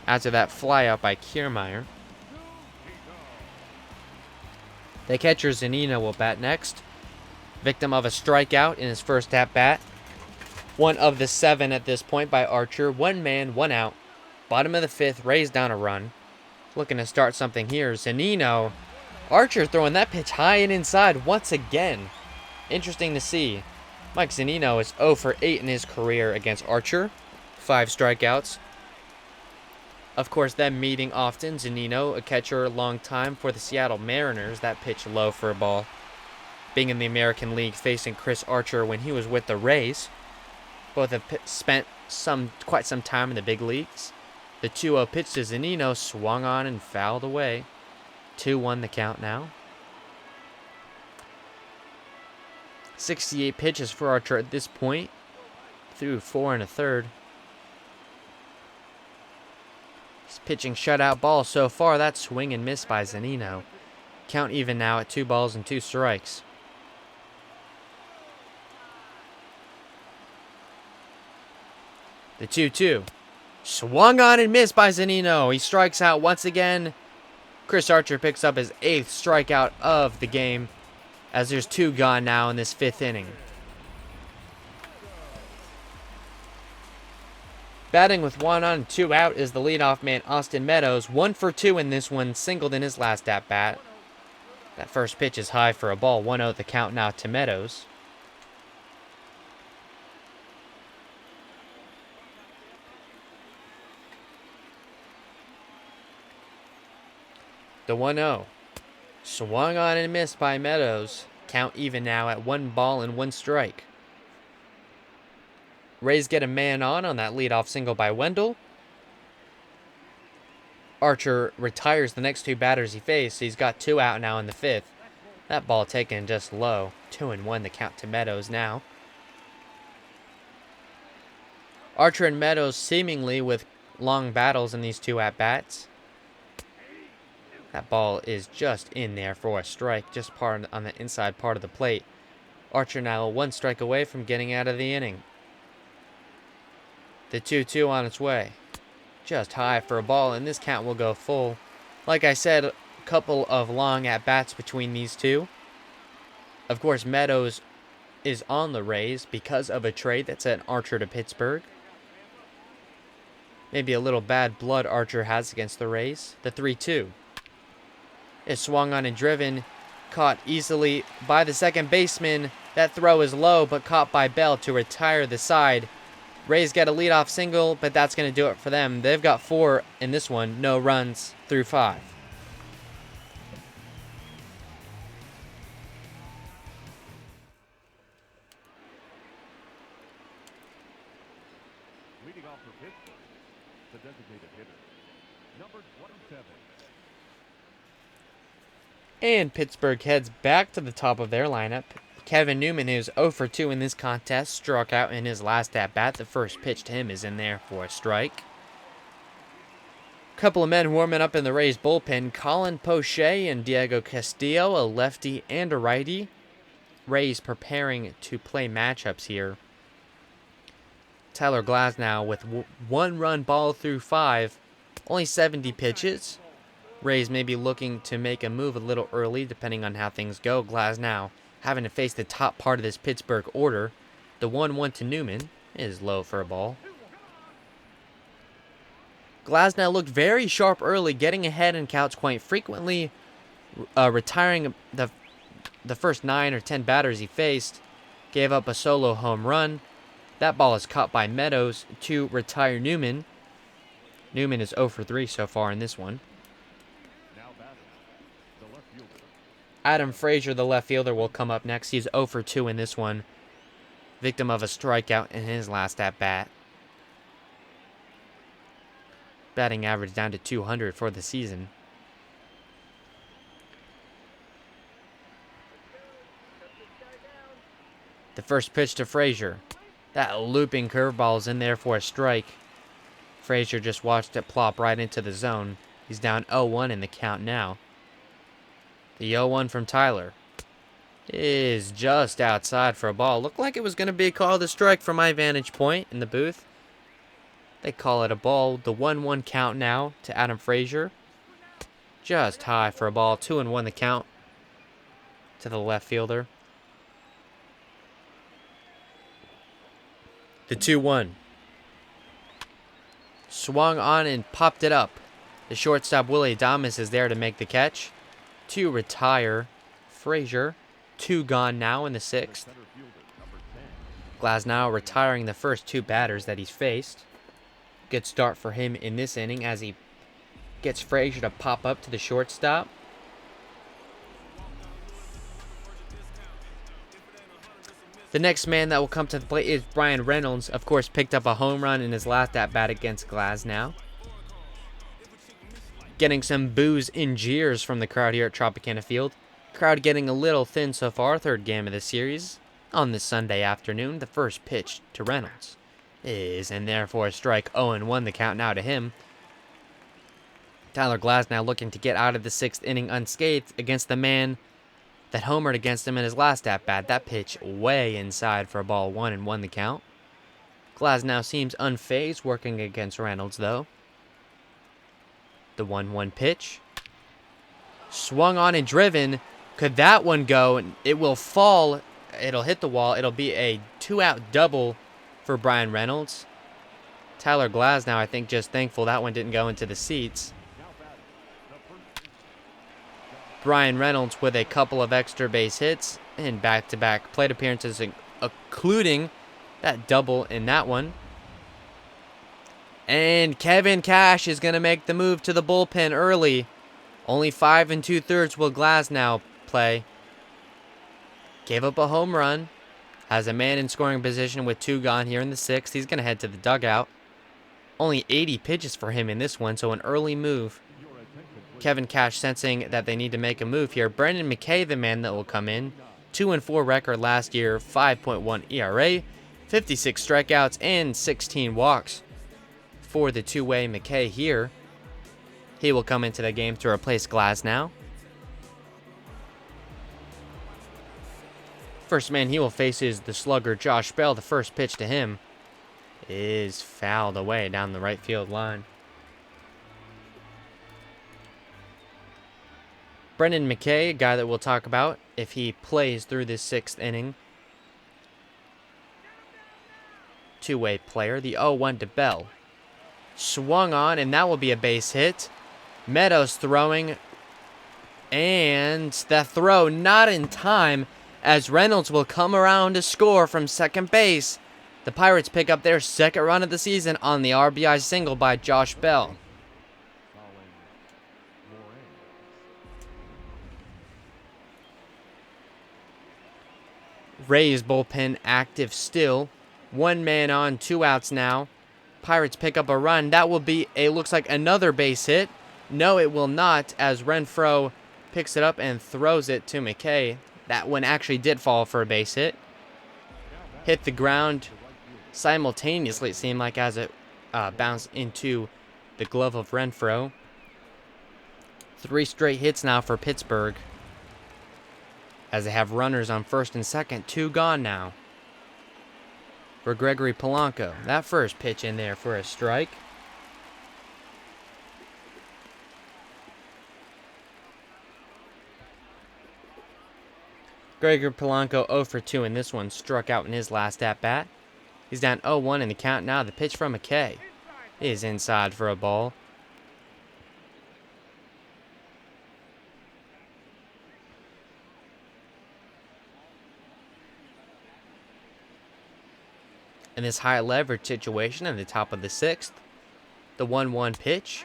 after that fly out by Kiermaier. The catcher Zanino will bat next. Victim of a strikeout in his first at-bat. 1 of the 7 at this point by Archer. 1 man, 1 out. Bottom of the fifth, Rays down a run. Looking to start something here. Zunino. Archer throwing that pitch high and inside once again. Interesting to see. Mike Zunino is 0 for 8 in his career against Archer. 5 strikeouts. Of course, them meeting often. Zunino, a catcher long time for the Seattle Mariners. That pitch low for a ball. Being in the American League, facing Chris Archer when he was with the Rays. Both have spent quite some time in the big leagues. The 2-0 pitch to Zunino swung on and fouled away. 2-1 the count now. 68 pitches for Archer at this point. Threw 4 1/3. He's pitching shutout ball so far. That swing and miss by Zunino. Count even now at 2 balls and 2 strikes. The 2-2. Swung on and missed by Zunino. He strikes out once again. Chris Archer picks up his 8th strikeout of the game, as there's 2 gone now in this 5th inning. Batting with 1 on, 2 out is the leadoff man, Austin Meadows. 1 for 2 in this one, singled in his last at-bat. That first pitch is high for a ball. 1-0 the count now to Meadows. The 1-0. Swung on and missed by Meadows. Count even now at 1 ball and 1 strike. Rays get a man on that leadoff single by Wendell. Archer retires the next 2 batters he faced. He's got 2 out now in the 5th. That ball taken just low. 2-1 the count to Meadows now. Archer and Meadows seemingly with long battles in these 2 at-bats. That ball is just in there for a strike, just on the inside part of the plate. Archer now 1 strike away from getting out of the inning. The 2-2 on its way. Just high for a ball, and this count will go full. Like I said, a couple of long at-bats between these 2. Of course, Meadows is on the Rays because of a trade that sent Archer to Pittsburgh. Maybe a little bad blood Archer has against the Rays. The 3-2. Is swung on and driven, caught easily by the second baseman. That throw is low, but caught by Bell to retire the side. Rays get a leadoff single, but that's going to do it for them. They've got 4 in this one, no runs through 5. Leading off for Pittsburgh, the designated hitter, number 27. And Pittsburgh heads back to the top of their lineup. Kevin Newman, who's 0 for 2 in this contest, struck out in his last at-bat. The first pitch to him is in there for a strike. Couple of men warming up in the Rays bullpen. Colin Poche and Diego Castillo, a lefty and a righty. Rays preparing to play matchups here. Tyler Glasnow with 1 run ball through 5. Only 70 pitches. Rays may be looking to make a move a little early, depending on how things go. Glasnow having to face the top part of this Pittsburgh order. The 1-1 to Newman is low for a ball. Glasnow looked very sharp early, getting ahead in counts quite frequently, retiring the first 9 or 10 batters he faced. Gave up a solo home run. That ball is caught by Meadows to retire Newman. Newman is 0 for 3 so far in this one. Adam Frazier, the left fielder, will come up next. He's 0 for 2 in this one. Victim of a strikeout in his last at-bat. Batting average down to 200 for the season. The first pitch to Frazier. That looping curveball is in there for a strike. Frazier just watched it plop right into the zone. He's down 0-1 in the count now. The 0-1 from Tyler is just outside for a ball. Looked like it was going to be called a strike from my vantage point in the booth. They call it a ball. The 1-1 count now to Adam Frazier. Just high for a ball. 2-1 the count to the left fielder. The 2-1. Swung on and popped it up. The shortstop Willie Adames is there to make the catch. To retire Frazier. 2 gone now in the 6th. Glasnow retiring the first 2 batters that he's faced. Good start for him in this inning as he gets Frazier to pop up to the shortstop. The next man that will come to the plate is Brian Reynolds. Of course, picked up a home run in his last at-bat against Glasnow. Getting some boos and jeers from the crowd here at Tropicana Field. Crowd getting a little thin so far. 3rd game of the series on this Sunday afternoon. The first pitch to Reynolds is in there for a strike. 0-1 the count now to him. Tyler Glasnow looking to get out of the 6th inning unscathed against the man that homered against him in his last at-bat. That pitch way inside for a ball. 1-1 the count. Glasnow seems unfazed working against Reynolds though. The 1-1 pitch. Swung on and driven. Could that one go? It will fall. It'll hit the wall. It'll be a 2-out double for Brian Reynolds. Tyler Glasnow, I think, just thankful that one didn't go into the seats. Brian Reynolds with a couple of extra base hits and back-to-back plate appearances, including that double in that one. And Kevin Cash is going to make the move to the bullpen early. Only 5 2/3 will Glasnow play. Gave up a home run. Has a man in scoring position with 2 gone here in the 6th. He's going to head to the dugout. Only 80 pitches for him in this one, so an early move. Kevin Cash sensing that they need to make a move here. Brendan McKay, the man that will come in. 2-4 record last year, 5.1 ERA, 56 strikeouts, and 16 walks for the two-way McKay here. He will come into the game to replace Glasnow. First man he will face is the slugger Josh Bell. The first pitch to him is fouled away down the right field line. Brendan McKay, a guy that we'll talk about if he plays through this 6th inning. Two-way player. The 0-1 to Bell. Swung on, and that will be a base hit. Meadows throwing. And that throw not in time as Reynolds will come around to score from second base. The Pirates pick up their 2nd run of the season on the RBI single by Josh Bell. Rays bullpen active still. 1 man on, 2 outs now. Pirates pick up a run. That will be looks like another base hit. No, it will not, as Renfroe picks it up and throws it to McKay. That one actually did fall for a base hit. Hit the ground simultaneously, it seemed like, as it bounced into the glove of Renfroe. 3 straight hits now for Pittsburgh, as they have runners on 1st and 2nd. 2 gone now for Gregory Polanco. That first pitch in there for a strike. Gregory Polanco 0 for 2 in this one. Struck out in his last at-bat. He's down 0-1 in the count now. The pitch from McKay is inside for a ball. In this high leverage situation at the top of the 6th, the 1-1 pitch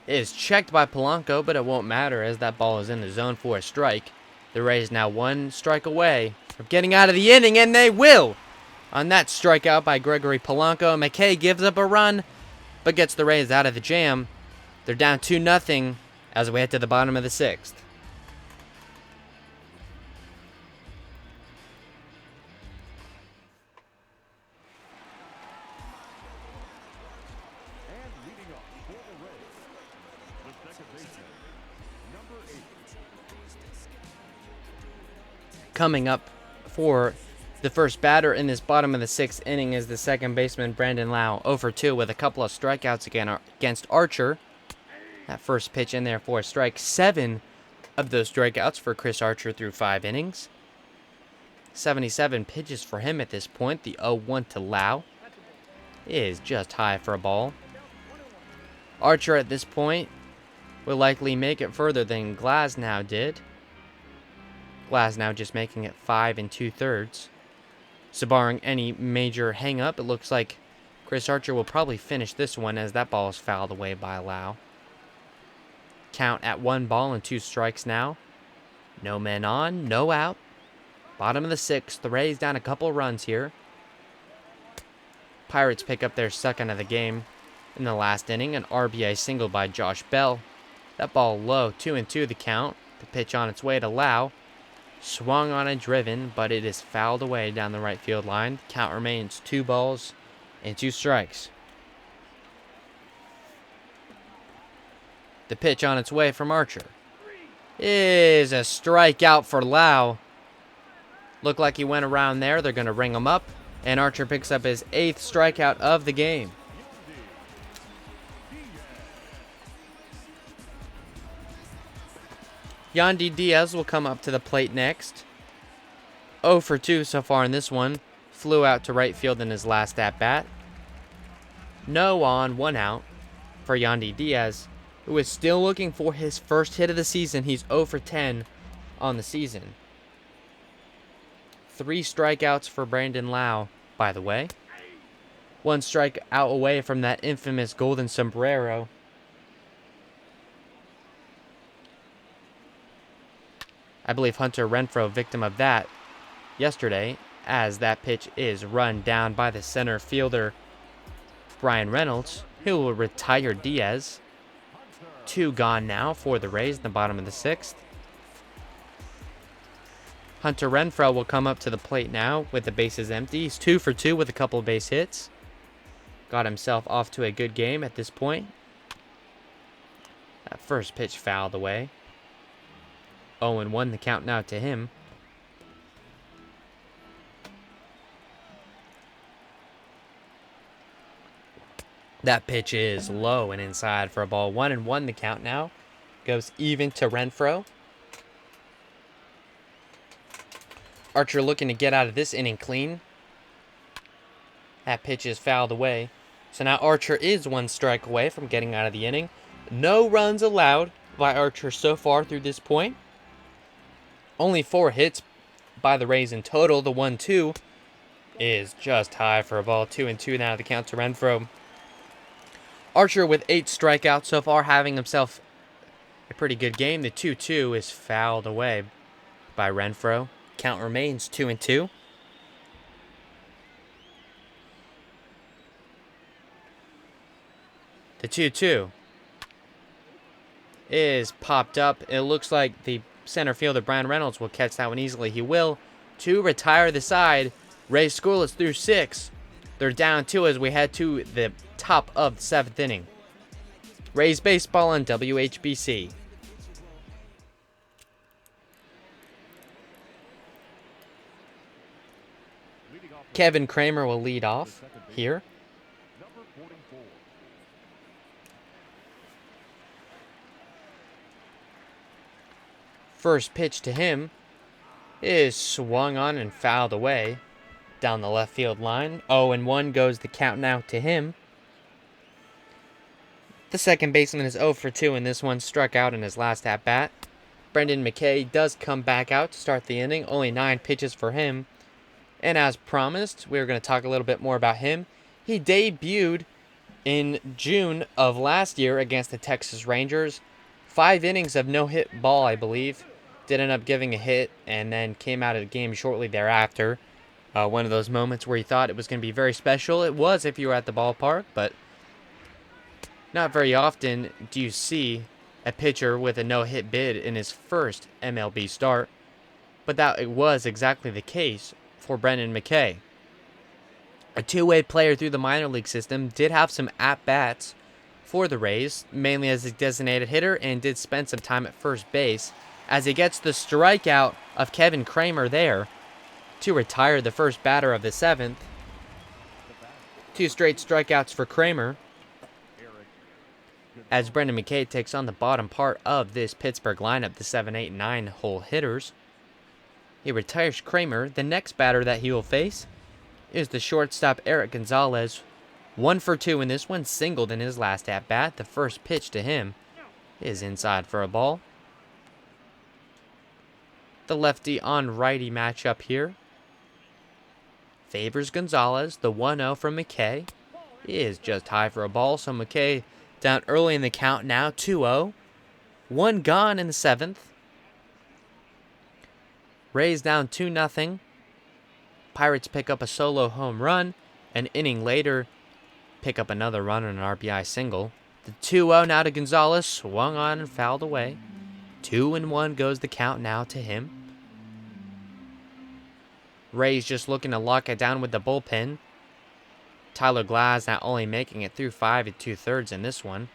is checked by Polanco, but it won't matter as that ball is in the zone for a strike. The Rays now 1 strike away from getting out of the inning, and they will on that strikeout by Gregory Polanco. McKay gives up a run, but gets the Rays out of the jam. They're down 2-0 as we head to the bottom of the 6th. Coming up for the first batter in this bottom of the 6th inning is the second baseman, Brandon Lau, 0 for 2 with a couple of strikeouts again against Archer. That first pitch in there for a strike. 7 of those strikeouts for Chris Archer through 5 innings. 77 pitches for him at this point. The 0-1 to Lau. is just high for a ball. Archer at this point will likely make it further than Glasnow did. Glasnow just making it 5 2/3. So barring any major hang-up, it looks like Chris Archer will probably finish this one as that ball is fouled away by Lau. Count at 1-2 now. No men on, no out. Bottom of the 6th, the Rays down a couple runs here. Pirates pick up their second of the game in the last inning, an RBI single by Josh Bell. That ball low, 2-2 the count. The pitch on its way to Lau. Swung on and driven, but it is fouled away down the right field line. Count remains 2-2. The pitch on its way from Archer is a strikeout for Lau. Looked like he went around there. They're going to ring him up, and Archer picks up his 8th strikeout of the game. Yandy Diaz will come up to the plate next. 0 for 2 so far in this one. Flew out to right field in his last at-bat. No on, 1 out for Yandy Diaz, who is still looking for his first hit of the season. He's 0 for 10 on the season. 3 strikeouts for Brandon Lau, by the way. 1 strikeout away from that infamous golden sombrero. I believe Hunter Renfroe, victim of that yesterday, as that pitch is run down by the center fielder, Brian Reynolds, who will retire Diaz. 2 gone now for the Rays in the bottom of the 6th. Hunter Renfroe will come up to the plate now with the bases empty. He's 2 for 2 with a couple of base hits. Got himself off to a good game at this point. That first pitch fouled away. 0-1 the count now to him. That pitch is low and inside for a ball. 1-1 the count now. Goes even to Renfroe. Archer looking to get out of this inning clean. That pitch is fouled away. So now Archer is 1 strike away from getting out of the inning. No runs allowed by Archer so far through this point. Only 4 hits by the Rays in total. The 1-2 is just high for a ball. 2-2 now the count to Renfroe. Archer with 8 strikeouts so far, having himself a pretty good game. The 2-2 is fouled away by Renfroe. Count remains 2-2. The 2-2 is popped up. It looks like the center fielder Brian Reynolds will catch that one easily. He will, to retire the side. Rays scoreless through 6. They're down 2 as we head to the top of the 7th inning. Rays baseball on WHBC. Kevin Kramer will lead off here. First pitch to him is swung on and fouled away down the left field line. 0-1 goes the count now to him. The second baseman is 0 for 2 in this one, struck out in his last at-bat. Brendan McKay does come back out to start the inning. Only 9 pitches for him. And as promised, we're going to talk a little bit more about him. He debuted in June of last year against the Texas Rangers. 5 innings of no-hit ball, I believe. Did end up giving a hit and then came out of the game shortly thereafter. One of those moments where you thought it was going to be very special. It was if you were at the ballpark, but not very often do you see a pitcher with a no-hit bid in his first MLB start. But that it was exactly the case for Brendan McKay. A two-way player through the minor league system, did have some at-bats for the Rays, mainly as a designated hitter, and did spend some time at first base, as he gets the strikeout of Kevin Kramer there to retire the first batter of the 7th. 2 straight strikeouts for Kramer, as Brendan McKay takes on the bottom part of this Pittsburgh lineup, the 7, 8, 9 hole hitters. He retires Kramer. The next batter that he will face is the shortstop Eric Gonzalez, 1 for 2 in this one, singled in his last at bat. The first pitch to him is inside for a ball. The lefty on righty matchup here favors Gonzalez. The 1-0 from McKay is just high for a ball. So McKay down early in the count now, 2-0. 1 gone in the 7th. Rays down 2-0. Pirates pick up a solo home run. An inning later, pick up another run on an RBI single. The 2-0 now to Gonzalez, swung on and fouled away. 2-1 goes the count now to him. Rays just looking to lock it down with the bullpen. Tyler Glass not only making it through 5 2/3 in this one,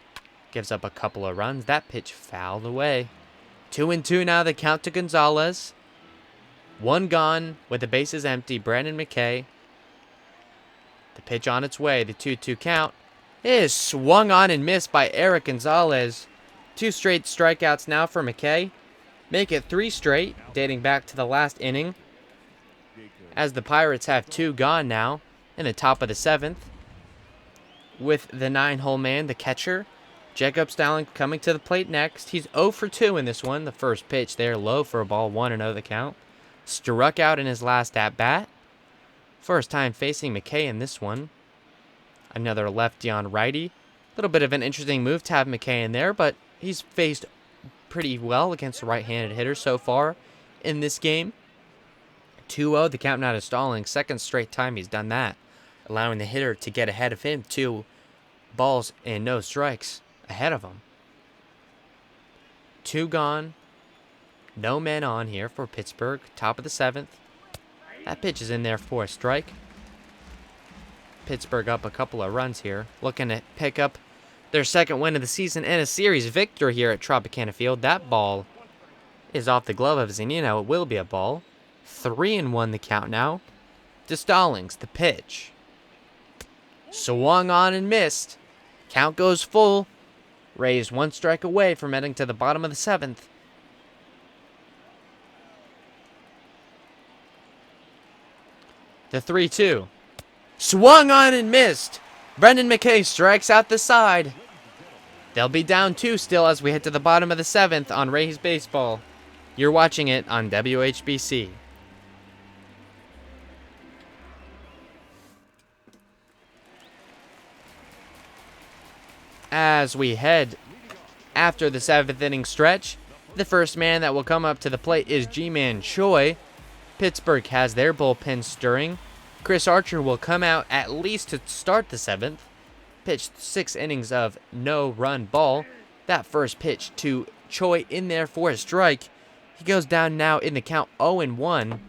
gives up a couple of runs. That pitch fouled away. 2-2 now the count to Gonzalez. 1 gone with the bases empty. Brandon McKay. The pitch on its way. The 2-2 count is swung on and missed by Eric Gonzalez. 2 straight strikeouts now for McKay. Make it 3 straight, dating back to the last inning, as the Pirates have 2 gone now in the top of the 7th. With the 9-hole man, the catcher, Jacob Stalling, coming to the plate next. He's 0 for 2 in this one. The first pitch there, low for a ball, 1-0 the count. Struck out in his last at-bat. First time facing McKay in this one. Another lefty on righty. A little bit of an interesting move to have McKay in there, but he's faced pretty well against the right-handed hitter so far in this game. 2-0, the count now to Stalling. Second straight time he's done that, allowing the hitter to get ahead of him. 2 balls and no strikes ahead of him. 2 gone. No men on here for Pittsburgh. Top of the 7th. That pitch is in there for a strike. Pittsburgh up a couple of runs here, looking to pick up their second win of the season and a series victory here at Tropicana Field. That ball is off the glove of Zunino. It will be a ball. 3-1 the count now to Stallings. The pitch swung on and missed. Count goes full. Rays 1 strike away from heading to the bottom of the 7th. The 3-2 swung on and missed. Brendan McKay strikes out the side. They'll be down 2 still as we head to the bottom of the 7th on Rays Baseball. You're watching it on WHBC. As we head after the 7th inning stretch, the first man that will come up to the plate is Ji-Man Choi. Pittsburgh has their bullpen stirring. Chris Archer will come out at least to start the 7th. Pitched 6 innings of no-run ball. That first pitch to Choi in there for a strike. He goes down now in the count 0-1.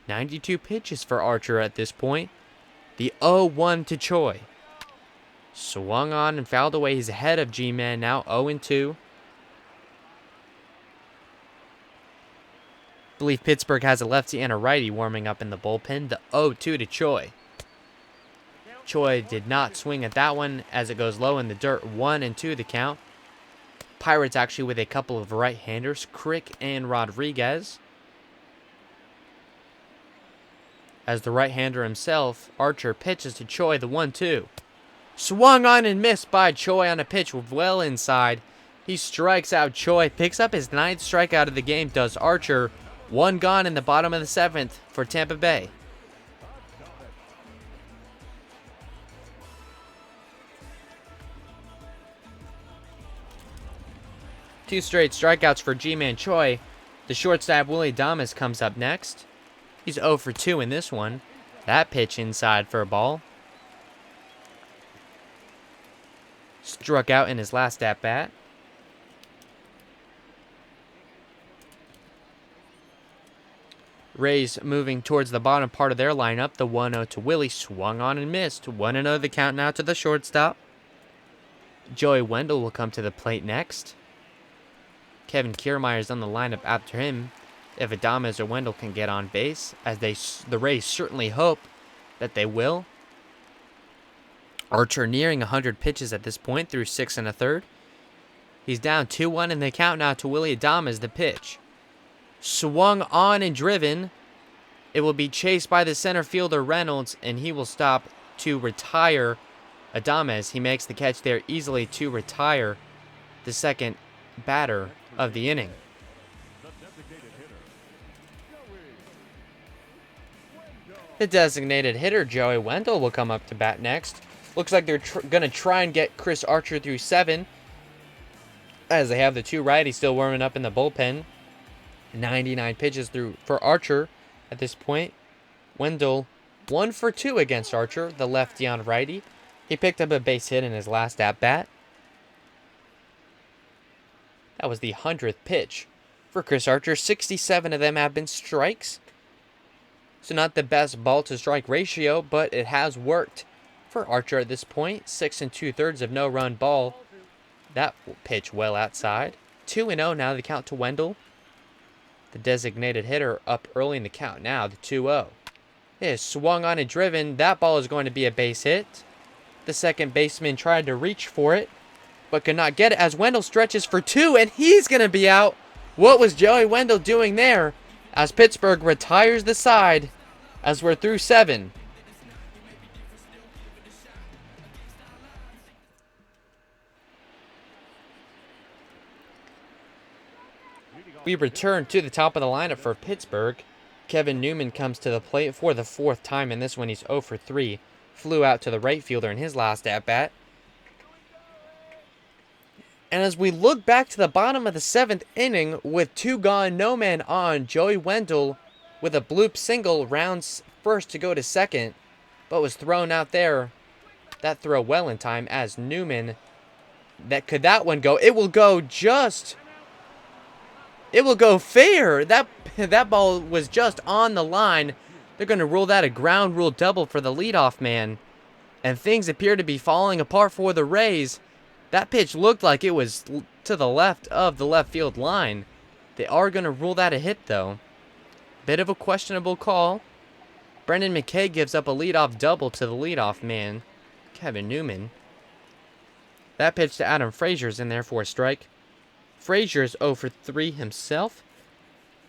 92 pitches for Archer at this point. The 0-1 to Choi. Swung on and fouled away. He's ahead of G-Man now, 0-2. I believe Pittsburgh has a lefty and a righty warming up in the bullpen. The 0-2 to Choi. Choi did not swing at that one as it goes low in the dirt. 1-2 the count. Pirates actually with a couple of right-handers, Crick and Rodriguez. As the right-hander himself, Archer pitches to Choi, the 1-2. Swung on and missed by Choi on a pitch well inside. He strikes out Choi, picks up his 9th strikeout of the game, does Archer. 1 gone in the bottom of the 7th for Tampa Bay. Two straight strikeouts for Ji-Man Choi. The shortstop Willie Adames comes up next. He's 0 for 2 in this one. That pitch inside for a ball. Struck out in his last at-bat. Rays moving towards the bottom part of their lineup. The 1-0 to Willie. Swung on and missed. 1-0 the count now to the shortstop. Joey Wendell will come to the plate next. Kevin Kiermaier's on the lineup after him. If Adames or Wendell can get on base, as the Rays certainly hope that they will. Archer nearing 100 pitches at this point through 6 1/3. He's down 2-1 in the count now to Willie Adames. The pitch swung on and driven. It will be chased by the center fielder Reynolds, and he will stop to retire Adames, he makes the catch there easily to retire the second batter of the inning. The designated hitter, Joey Wendell. The designated hitter, Joey Wendell, will come up to bat next. Looks like they're going to try and get Chris Archer through 7, as they have the 2 righties still warming up in the bullpen. 99 pitches through for Archer at this point. Wendell 1 for 2 against Archer, the lefty on righty. He picked up a base hit in his last at-bat. That was the 100th pitch for Chris Archer. 67 of them have been strikes. So not the best ball-to-strike ratio, but it has worked for Archer at this point. 6 2/3 of no-run ball. That pitch well outside. 2-0 now the count to Wendell. The designated hitter up early in the count now, the 2-0. It is swung on and driven. That ball is going to be a base hit. The second baseman tried to reach for it, but could not get it as Wendell stretches for 2, and he's going to be out. What was Joey Wendell doing there? As Pittsburgh retires the side as we're through 7. We return to the top of the lineup for Pittsburgh. Kevin Newman comes to the plate for the 4th time in this one. He's 0 for 3. Flew out to the right fielder in his last at-bat. And as we look back to the bottom of the 7th inning with 2 gone, no man on, Joey Wendell with a bloop single rounds first to go to second, but was thrown out there. That throw well in time as Newman. Could that one go? It will go just... It will go fair. That ball was just on the line. They're going to rule that a ground rule double for the leadoff man. And things appear to be falling apart for the Rays. That pitch looked like it was to the left of the left field line. They are going to rule that a hit, though. Bit of a questionable call. Brendan McKay gives up a leadoff double to the leadoff man, Kevin Newman. That pitch to Adam Frazier's in there for a strike. Frazier's 0 for 3 himself.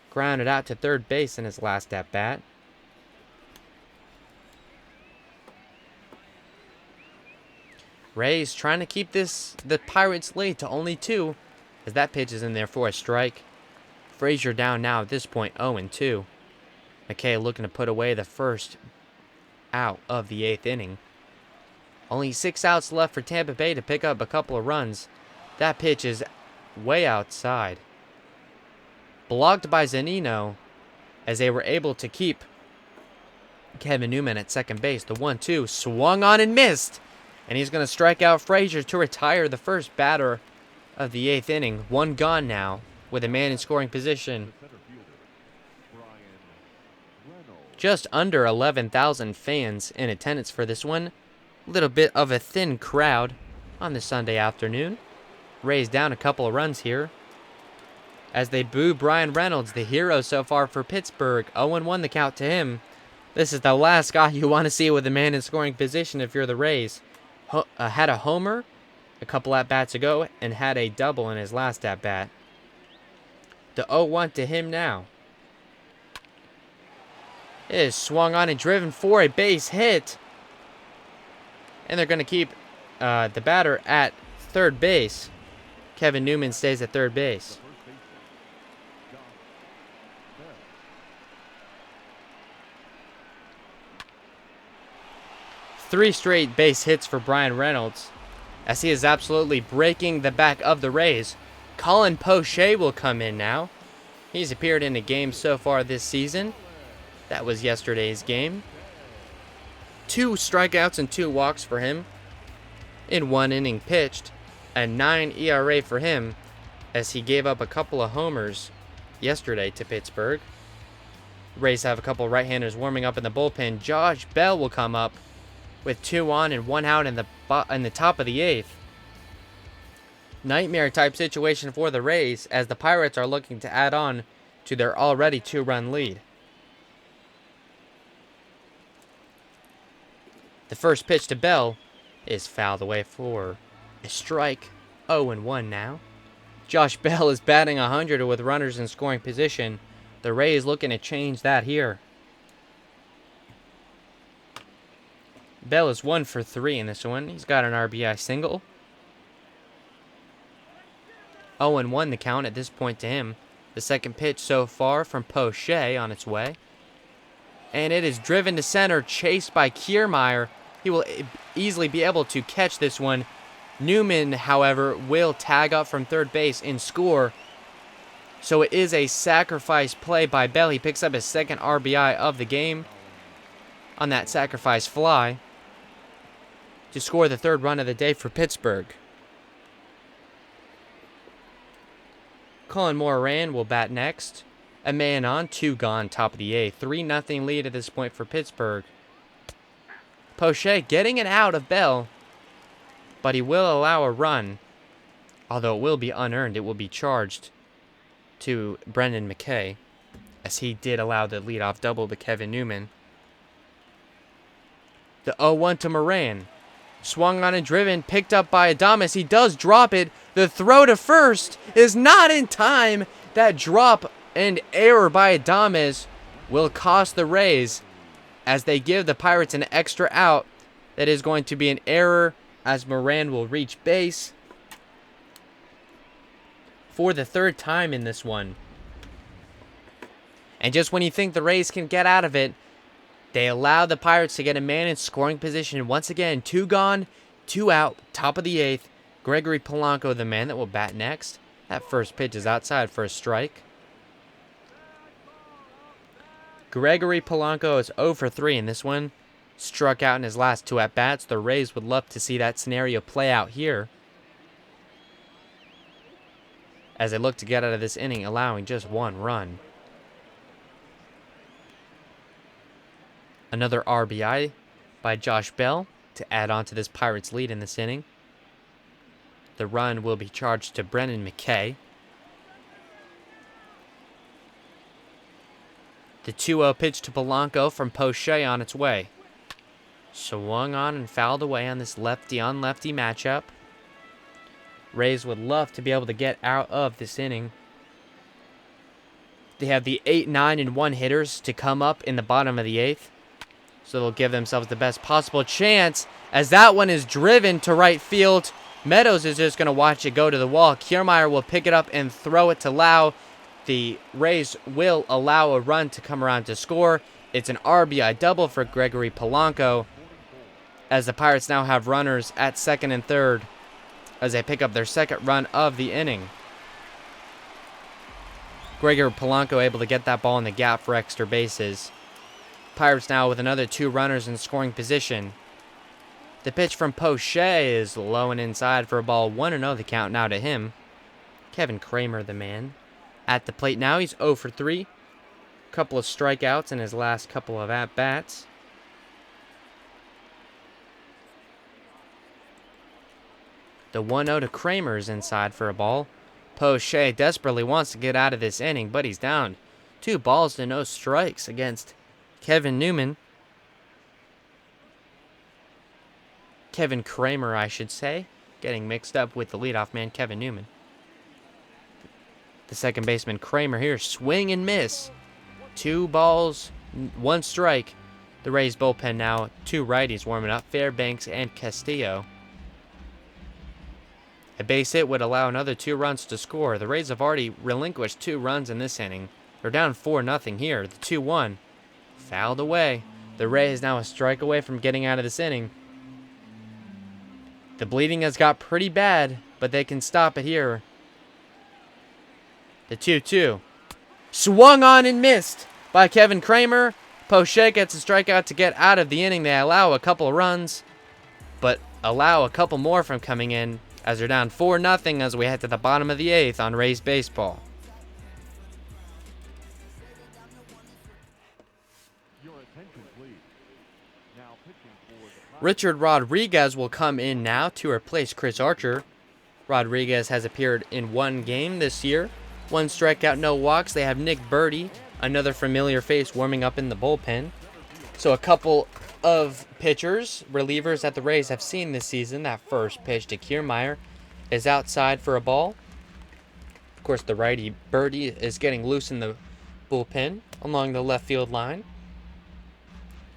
Grounded out to third base in his last at-bat. Rays trying to keep the Pirates lead to only 2, as that pitch is in there for a strike. Frazier down now at this point, 0-2. McKay looking to put away the first out of the 8th inning. Only 6 outs left for Tampa Bay to pick up a couple of runs. That pitch is way outside. Blocked by Zunino, as they were able to keep Kevin Newman at second base. The 1-2 swung on and missed. And he's going to strike out Frazier to retire the first batter of the 8th inning. 1 gone now with a man in scoring position. Center fielder, Brian Reynolds. Just under 11,000 fans in attendance for this one. A little bit of a thin crowd on this Sunday afternoon. Rays down a couple of runs here as they boo Brian Reynolds, the hero so far for Pittsburgh. 0-1 the count to him. This is the last guy you want to see with a man in scoring position if you're the Rays. Had a homer a couple at-bats ago and had a double in his last at-bat. The 0-1 to him now. It is swung on and driven for a base hit. And they're going to keep the batter at third base. Kevin Newman stays at third base. First baseman, Josh Bell. 3 straight base hits for Brian Reynolds, as he is absolutely breaking the back of the Rays. Colin Poche will come in now. He's appeared in a game so far this season. That was yesterday's game. 2 strikeouts and 2 walks for him in 1 inning pitched. A 9 ERA for him, as he gave up a couple of homers yesterday to Pittsburgh. Rays have a couple right-handers warming up in the bullpen. Josh Bell will come up with 2 on and 1 out in the top of the 8th. Nightmare type situation for the Rays, as the Pirates are looking to add on to their already 2-run lead. The first pitch to Bell is fouled away for a strike. 0-1 now. Josh Bell is batting 100 with runners in scoring position. The Rays looking to change that here. Bell is 1 for 3 in this one. He's got an RBI single. 0-1 the count at this point to him. The second pitch so far from Poche on its way. And it is driven to center, chased by Kiermaier. He will easily be able to catch this one. Newman, however, will tag up from third base and score. So it is a sacrifice play by Bell. He picks up his second RBI of the game on that sacrifice fly to score the third run of the day for Pittsburgh. Colin Moran will bat next. A man on, 2 gone, top of the 8th. 3-0 lead at this point for Pittsburgh. Poche getting it out of Bell, but he will allow a run. Although it will be unearned, it will be charged to Brendan McKay, as he did allow the leadoff double to Kevin Newman. The 0-1 to Moran. Swung on and driven, picked up by Adames. He does drop it. The throw to first is not in time. That drop and error by Adames will cost the Rays as they give the Pirates an extra out. That is going to be an error as Moran will reach base for the third time in this one. And just when you think the Rays can get out of it, they allow the Pirates to get a man in scoring position. Once again, 2 gone, 2 out, top of the 8th. Gregory Polanco, the man that will bat next. That first pitch is outside for a strike. Gregory Polanco is 0 for 3 in this one. Struck out in his last 2 at-bats. The Rays would love to see that scenario play out here, as they look to get out of this inning, allowing just 1 run. Another RBI by Josh Bell to add on to this Pirates lead in this inning. The run will be charged to Brendan McKay. The 2-0 pitch to Polanco from Poche on its way. Swung on and fouled away on this lefty-on-lefty matchup. Rays would love to be able to get out of this inning. They have the 8, 9, and 1 hitters to come up in the bottom of the 8th. So they'll give themselves the best possible chance as that one is driven to right field. Meadows is just going to watch it go to the wall. Kiermaier will pick it up and throw it to Lau. The Rays will allow a run to come around to score. It's an RBI double for Gregory Polanco, as the Pirates now have runners at second and third as they pick up their second run of the inning. Gregory Polanco able to get that ball in the gap for extra bases. Pirates now with another 2 runners in scoring position. The pitch from Poche is low and inside for a ball. 1-0 the count now to him. Kevin Kramer, the man, at the plate now. He's 0 for 3. Couple of strikeouts in his last couple of at-bats. The 1-0 to Kramer is inside for a ball. Poche desperately wants to get out of this inning, but he's down 2 balls to no strikes against Kevin Newman. Kevin Kramer, I should say. Getting mixed up with the leadoff man, Kevin Newman. The second baseman, Kramer, here. Swing and miss. 2 balls, 1 strike. The Rays bullpen now. 2 righties warming up. Fairbanks and Castillo. A base hit would allow another 2 runs to score. The Rays have already relinquished 2 runs in this inning. They're down 4-0 here. The 2-1. Fouled away. The Rays now a strike away from getting out of this inning. The bleeding has got pretty bad, but they can stop it here. The 2-2. Swung on and missed by Kevin Kramer. Poche gets a strikeout to get out of the inning. They allow a couple of runs, but allow a couple more from coming in as they're down 4-0 as we head to the bottom of the 8th on Rays Baseball. Richard Rodriguez will come in now to replace Chris Archer. Rodriguez has appeared in 1 game this year. 1 strikeout, no walks. They have Nick Birdie, another familiar face, warming up in the bullpen. So a couple of pitchers, relievers that the Rays have seen this season. That first pitch to Kiermaier is outside for a ball. Of course, the righty Birdie is getting loose in the bullpen along the left field line.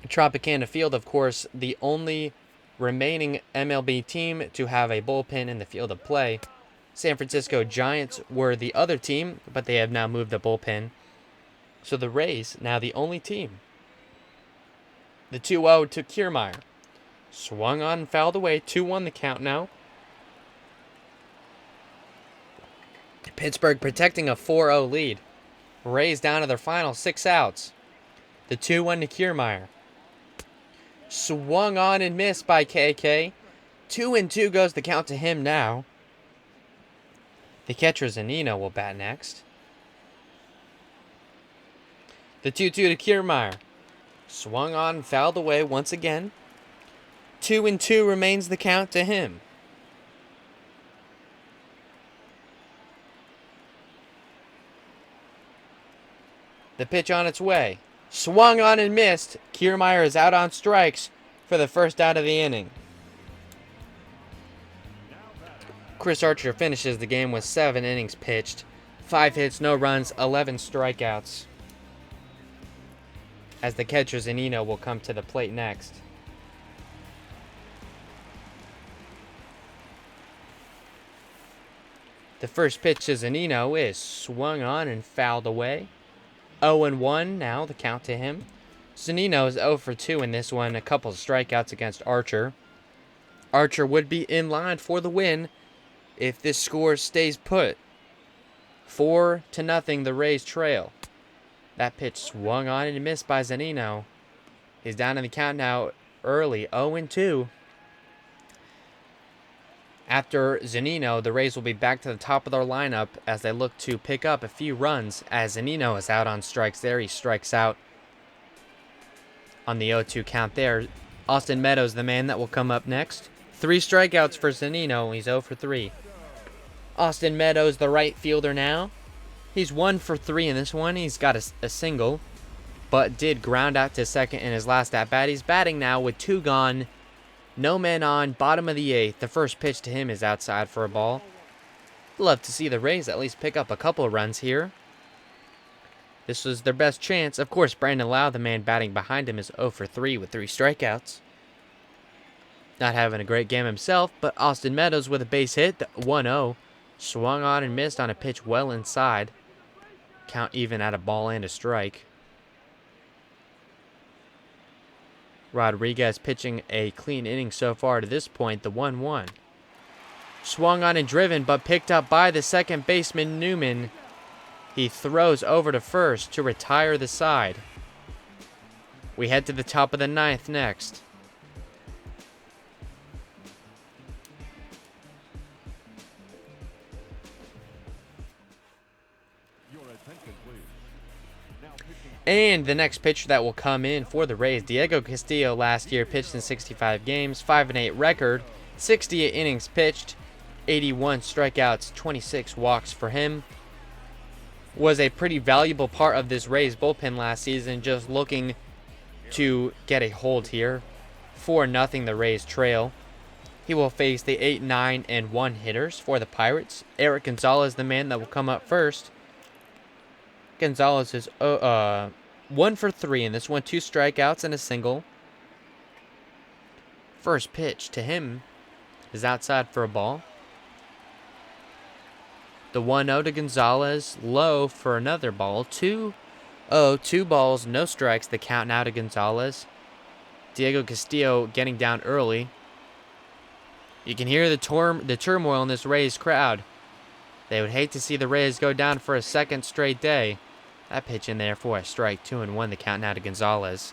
Tropicana Field, of course, the only remaining MLB team to have a bullpen in the field of play. San Francisco Giants were the other team, but they have now moved the bullpen. So the Rays, now the only team. The 2-0 to Kiermaier. Swung on and fouled away. 2-1 the count now. Pittsburgh protecting a 4-0 lead. Rays down to their final 6 outs. The 2-1 to Kiermaier. Swung on and missed by KK. 2-2 goes the count to him now. The catcher Zunino will bat next. The 2-2 to Kiermaier. Swung on and fouled away once again. 2-2 remains the count to him. The pitch on its way. Swung on and missed. Kiermaier is out on strikes for the first out of the inning. Chris Archer finishes the game with 7 innings pitched, 5 hits, no runs, 11 strikeouts. As the catcher Zunino will come to the plate next. The first pitch to Zunino is swung on and fouled away. 0-1 now, the count to him. Zunino is 0 for 2 in this one, a couple of strikeouts against Archer. Archer would be in line for the win if this score stays put. 4-0, the Rays trail. That pitch swung on and missed by Zunino. He's down in the count now early, 0-2. After Zunino, the Rays will be back to the top of their lineup as they look to pick up a few runs. As Zunino is out on strikes there, he strikes out on the 0-2 count there. Austin Meadows, the man that will come up next. 3 strikeouts for Zunino. He's 0 for 3. Austin Meadows, the right fielder now. He's 1 for 3 in this one. He's got a single, but did ground out to second in his last at-bat. He's batting now with 2 gone. No men on, bottom of the 8th. The first pitch to him is outside for a ball. Love to see the Rays at least pick up a couple of runs here. This was their best chance. Of course, Brandon Lau, the man batting behind him, is 0 for 3 with 3 strikeouts. Not having a great game himself, but Austin Meadows with a base hit, 1-0. Swung on and missed on a pitch well inside. Count even at a ball and a strike. Rodriguez pitching a clean inning so far to this point, the 1-1. Swung on and driven, but picked up by the second baseman, Newman. He throws over to first to retire the side. We head to the top of the 9th next. And the next pitcher that will come in for the Rays, Diego Castillo, last year pitched in 65 games, 5-8 record, 68 innings pitched, 81 strikeouts, 26 walks for him. Was a pretty valuable part of this Rays bullpen last season, just looking to get a hold here. 4-0 the Rays trail. He will face the 8, 9, and 1 hitters for the Pirates. Eric Gonzalez, the man that will come up first. Gonzalez is 1 for 3 in this one, 2 strikeouts and a single. First pitch to him is outside for a ball. The 1-0 to Gonzalez, low for another ball. 2-0, 2 balls, no strikes. The count now to Gonzalez. Diego Castillo getting down early. You can hear the turmoil in this Rays crowd. They would hate to see the Rays go down for a second straight day. That pitch in there for a strike, 2-1. The count now to Gonzalez.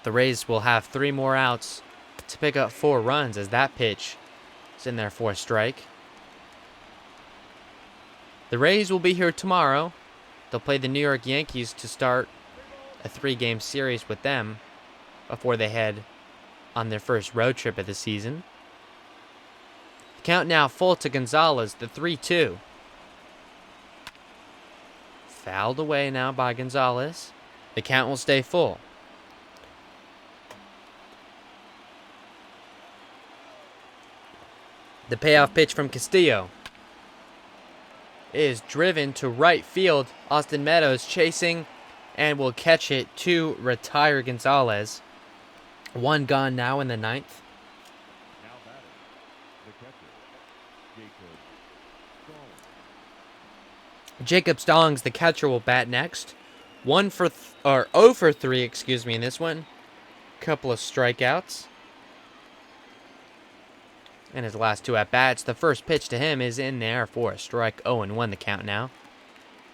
The Rays will have 3 more outs to pick up 4 runs as that pitch is in there for a strike. The Rays will be here tomorrow. They'll play the New York Yankees to start a 3-game series with them before they head on their first road trip of the season. The count now full to Gonzalez, the 3-2. Fouled away now by Gonzalez. The count will stay full. The payoff pitch from Castillo is driven to right field. Austin Meadows chasing and will catch it to retire Gonzalez. One gone now in the ninth. Now batting, the catcher, Jacob Stallings. Jacob Stallings, the catcher, will bat next. 0 for 3, excuse me, in this one. Couple of strikeouts. And his last two at bats. The first pitch to him is in there for a strike. 0-1 the count now.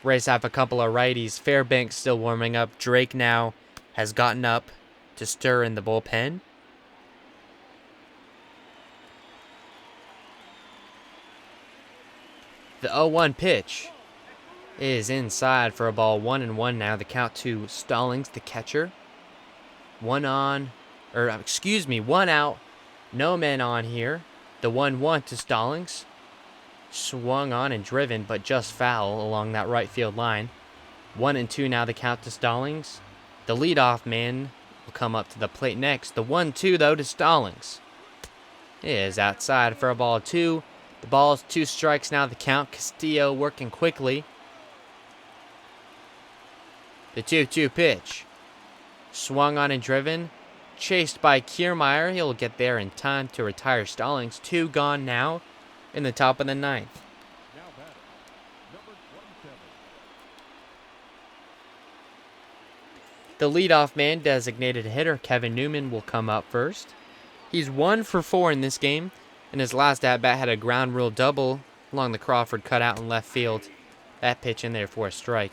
Rays have a couple of righties. Fairbanks still warming up. Drake now has gotten up to stir in the bullpen. The 0-1 pitch is inside for a ball. 1-1 now. The count to Stallings, the catcher. One out. No men on here. The 1-1 to Stallings. Swung on and driven, but just foul along that right field line. 1-2 now. The count to Stallings. The leadoff man will come up to the plate next. The 1-2 though to Stallings is outside for a ball 2. The ball is 2 strikes now. The count. Castillo working quickly. The 2-2 pitch. Swung on and driven. Chased by Kiermaier. He'll get there in time to retire Stallings. 2 gone now in the top of the ninth. Now batting, number 27. The leadoff man, designated hitter Kevin Newman, will come up first. He's 1 for 4 in this game. In his last at-bat had a ground rule double along the Crawford cutout in left field. That pitch in there for a strike.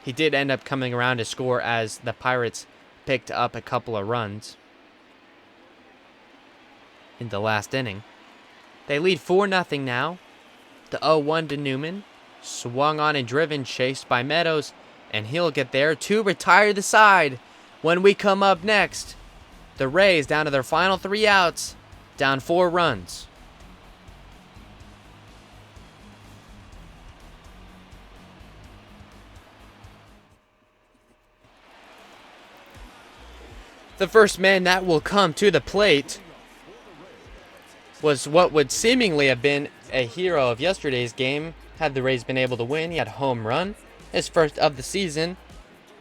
He did end up coming around to score as the Pirates picked up a couple of runs in the last inning. They lead 4-0 now. The 0-1 to Newman. Swung on and driven, chased by Meadows, and he'll get there to retire the side. When we come up next, the Rays down to their final 3 outs, down 4 runs. The first man that will come to the plate was what would seemingly have been a hero of yesterday's game had the Rays been able to win. He had a home run, his first of the season.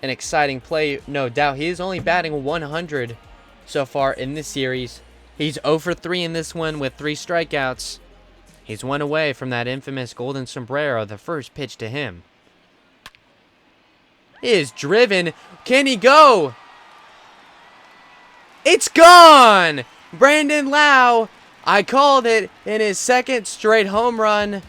An exciting play, no doubt. He is only batting 100 so far in this series. He's 0 for 3 in this one with 3 strikeouts. He's 1 away from that infamous golden sombrero. The first pitch to him is driven. Can he go? It's gone! Brandon Lau, I called it, in his second straight home run,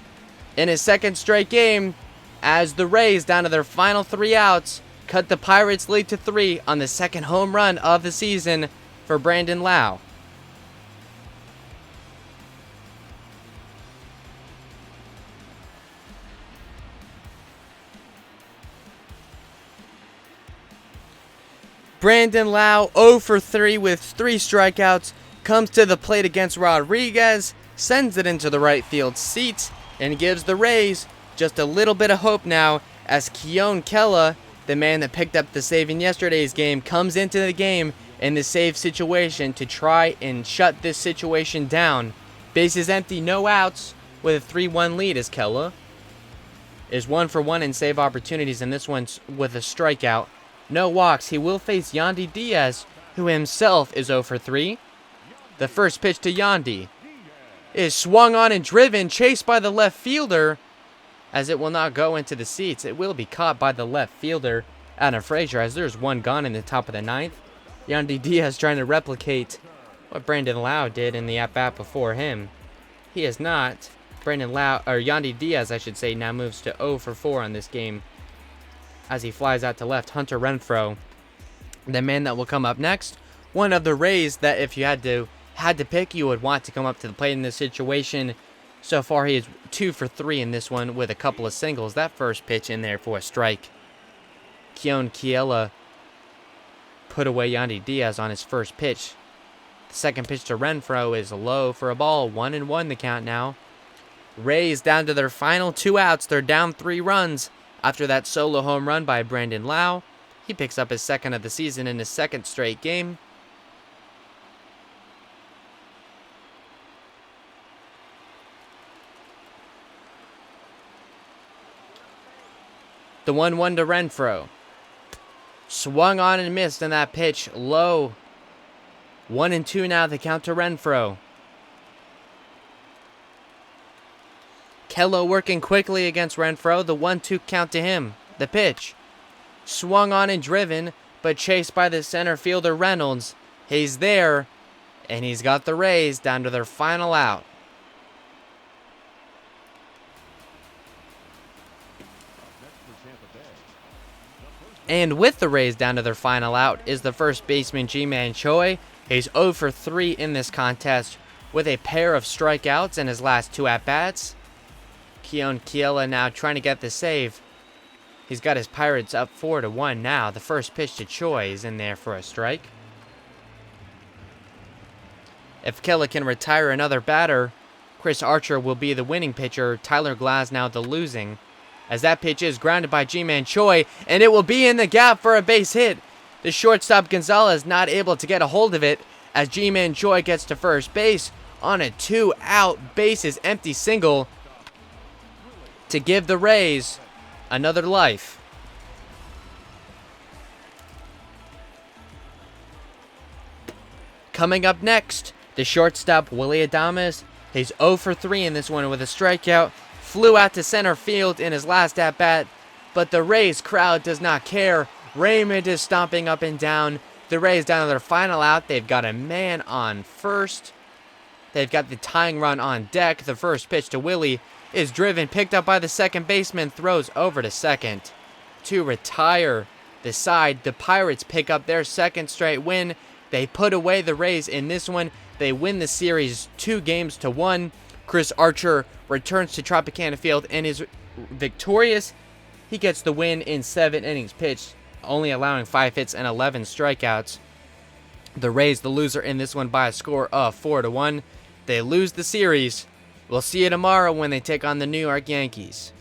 in his second straight game, as the Rays, down to their final 3 outs, cut the Pirates' lead to 3 on the second home run of the season for Brandon Lau. Brandon Lau, 0 for 3 with 3 strikeouts, comes to the plate against Rodriguez, sends it into the right field seat, and gives the Rays just a little bit of hope now as Keone Kela, the man that picked up the save in yesterday's game, comes into the game in the save situation to try and shut this situation down. Bases empty, no outs, with a 3-1 lead as Kela is 1 for 1 in save opportunities, and this one's with a strikeout. No walks. He will face Yandy Diaz, who himself is 0 for 3. The first pitch to Yandy is swung on and driven, chased by the left fielder, as it will not go into the seats. It will be caught by the left fielder, Adam Frazier, as there's 1 gone in the top of the ninth. Yandy Diaz trying to replicate what Brandon Lau did in the at-bat before him. He is not. Yandy Diaz, I should say, now moves to 0 for 4 on this game as he flies out to left. Hunter Renfroe, the man that will come up next, one of the Rays that if you had to pick, you would want to come up to the plate in this situation. So far, he is 2 for 3 in this one with a couple of singles. That first pitch in there for a strike. Keone Kela put away Yandy Diaz on his first pitch. The second pitch to Renfroe is low for a ball. 1-1 the count now. Rays down to their final 2 outs. They're down 3 runs after that solo home run by Brandon Lau. He picks up his second of the season in his second straight game. The 1-1 to Renfroe Swung on and missed, and that pitch low. 1-2 now, the count to Renfroe. Kello working quickly against Renfroe. The 1-2 count to him. The pitch. Swung on and driven, but chased by the center fielder Reynolds. He's there, and he's got the Rays down to their final out. And with the Rays down to their final out is the first baseman Ji-Man Choi. He's 0 for 3 in this contest with a pair of strikeouts in his last 2 at-bats. Keon Kiela now trying to get the save. He's got his Pirates up 4-1 now. The first pitch to Choi is in there for a strike. If Kiela can retire another batter, Chris Archer will be the winning pitcher. Tyler Glasnow the losing. As that pitch is grounded by Ji-Man Choi, and it will be in the gap for a base hit. The shortstop Gonzalez not able to get a hold of it as Ji-Man Choi gets to first base on a 2-out bases empty single to give the Rays another life. Coming up next, the shortstop Willy Adames. He's 0 for 3 in this one with a strikeout. Flew out to center field in his last at-bat, but the Rays crowd does not care. Raymond is stomping up and down. The Rays down to their final out. They've got a man on first. They've got the tying run on deck. The first pitch to Willie is driven, picked up by the second baseman, throws over to second to retire the side. The Pirates pick up their second straight win. They put away the Rays in this one. They win the series 2-1. Chris Archer returns to Tropicana Field and is victorious. He gets the win in 7 innings pitched, only allowing 5 hits and 11 strikeouts. The Rays, the loser in this one by a score of 4-1. They lose the series. We'll see you tomorrow when they take on the New York Yankees.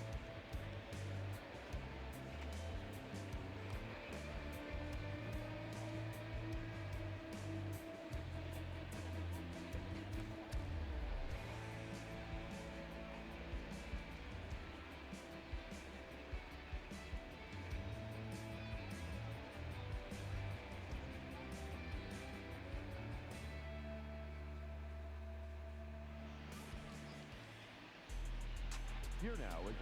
Here now is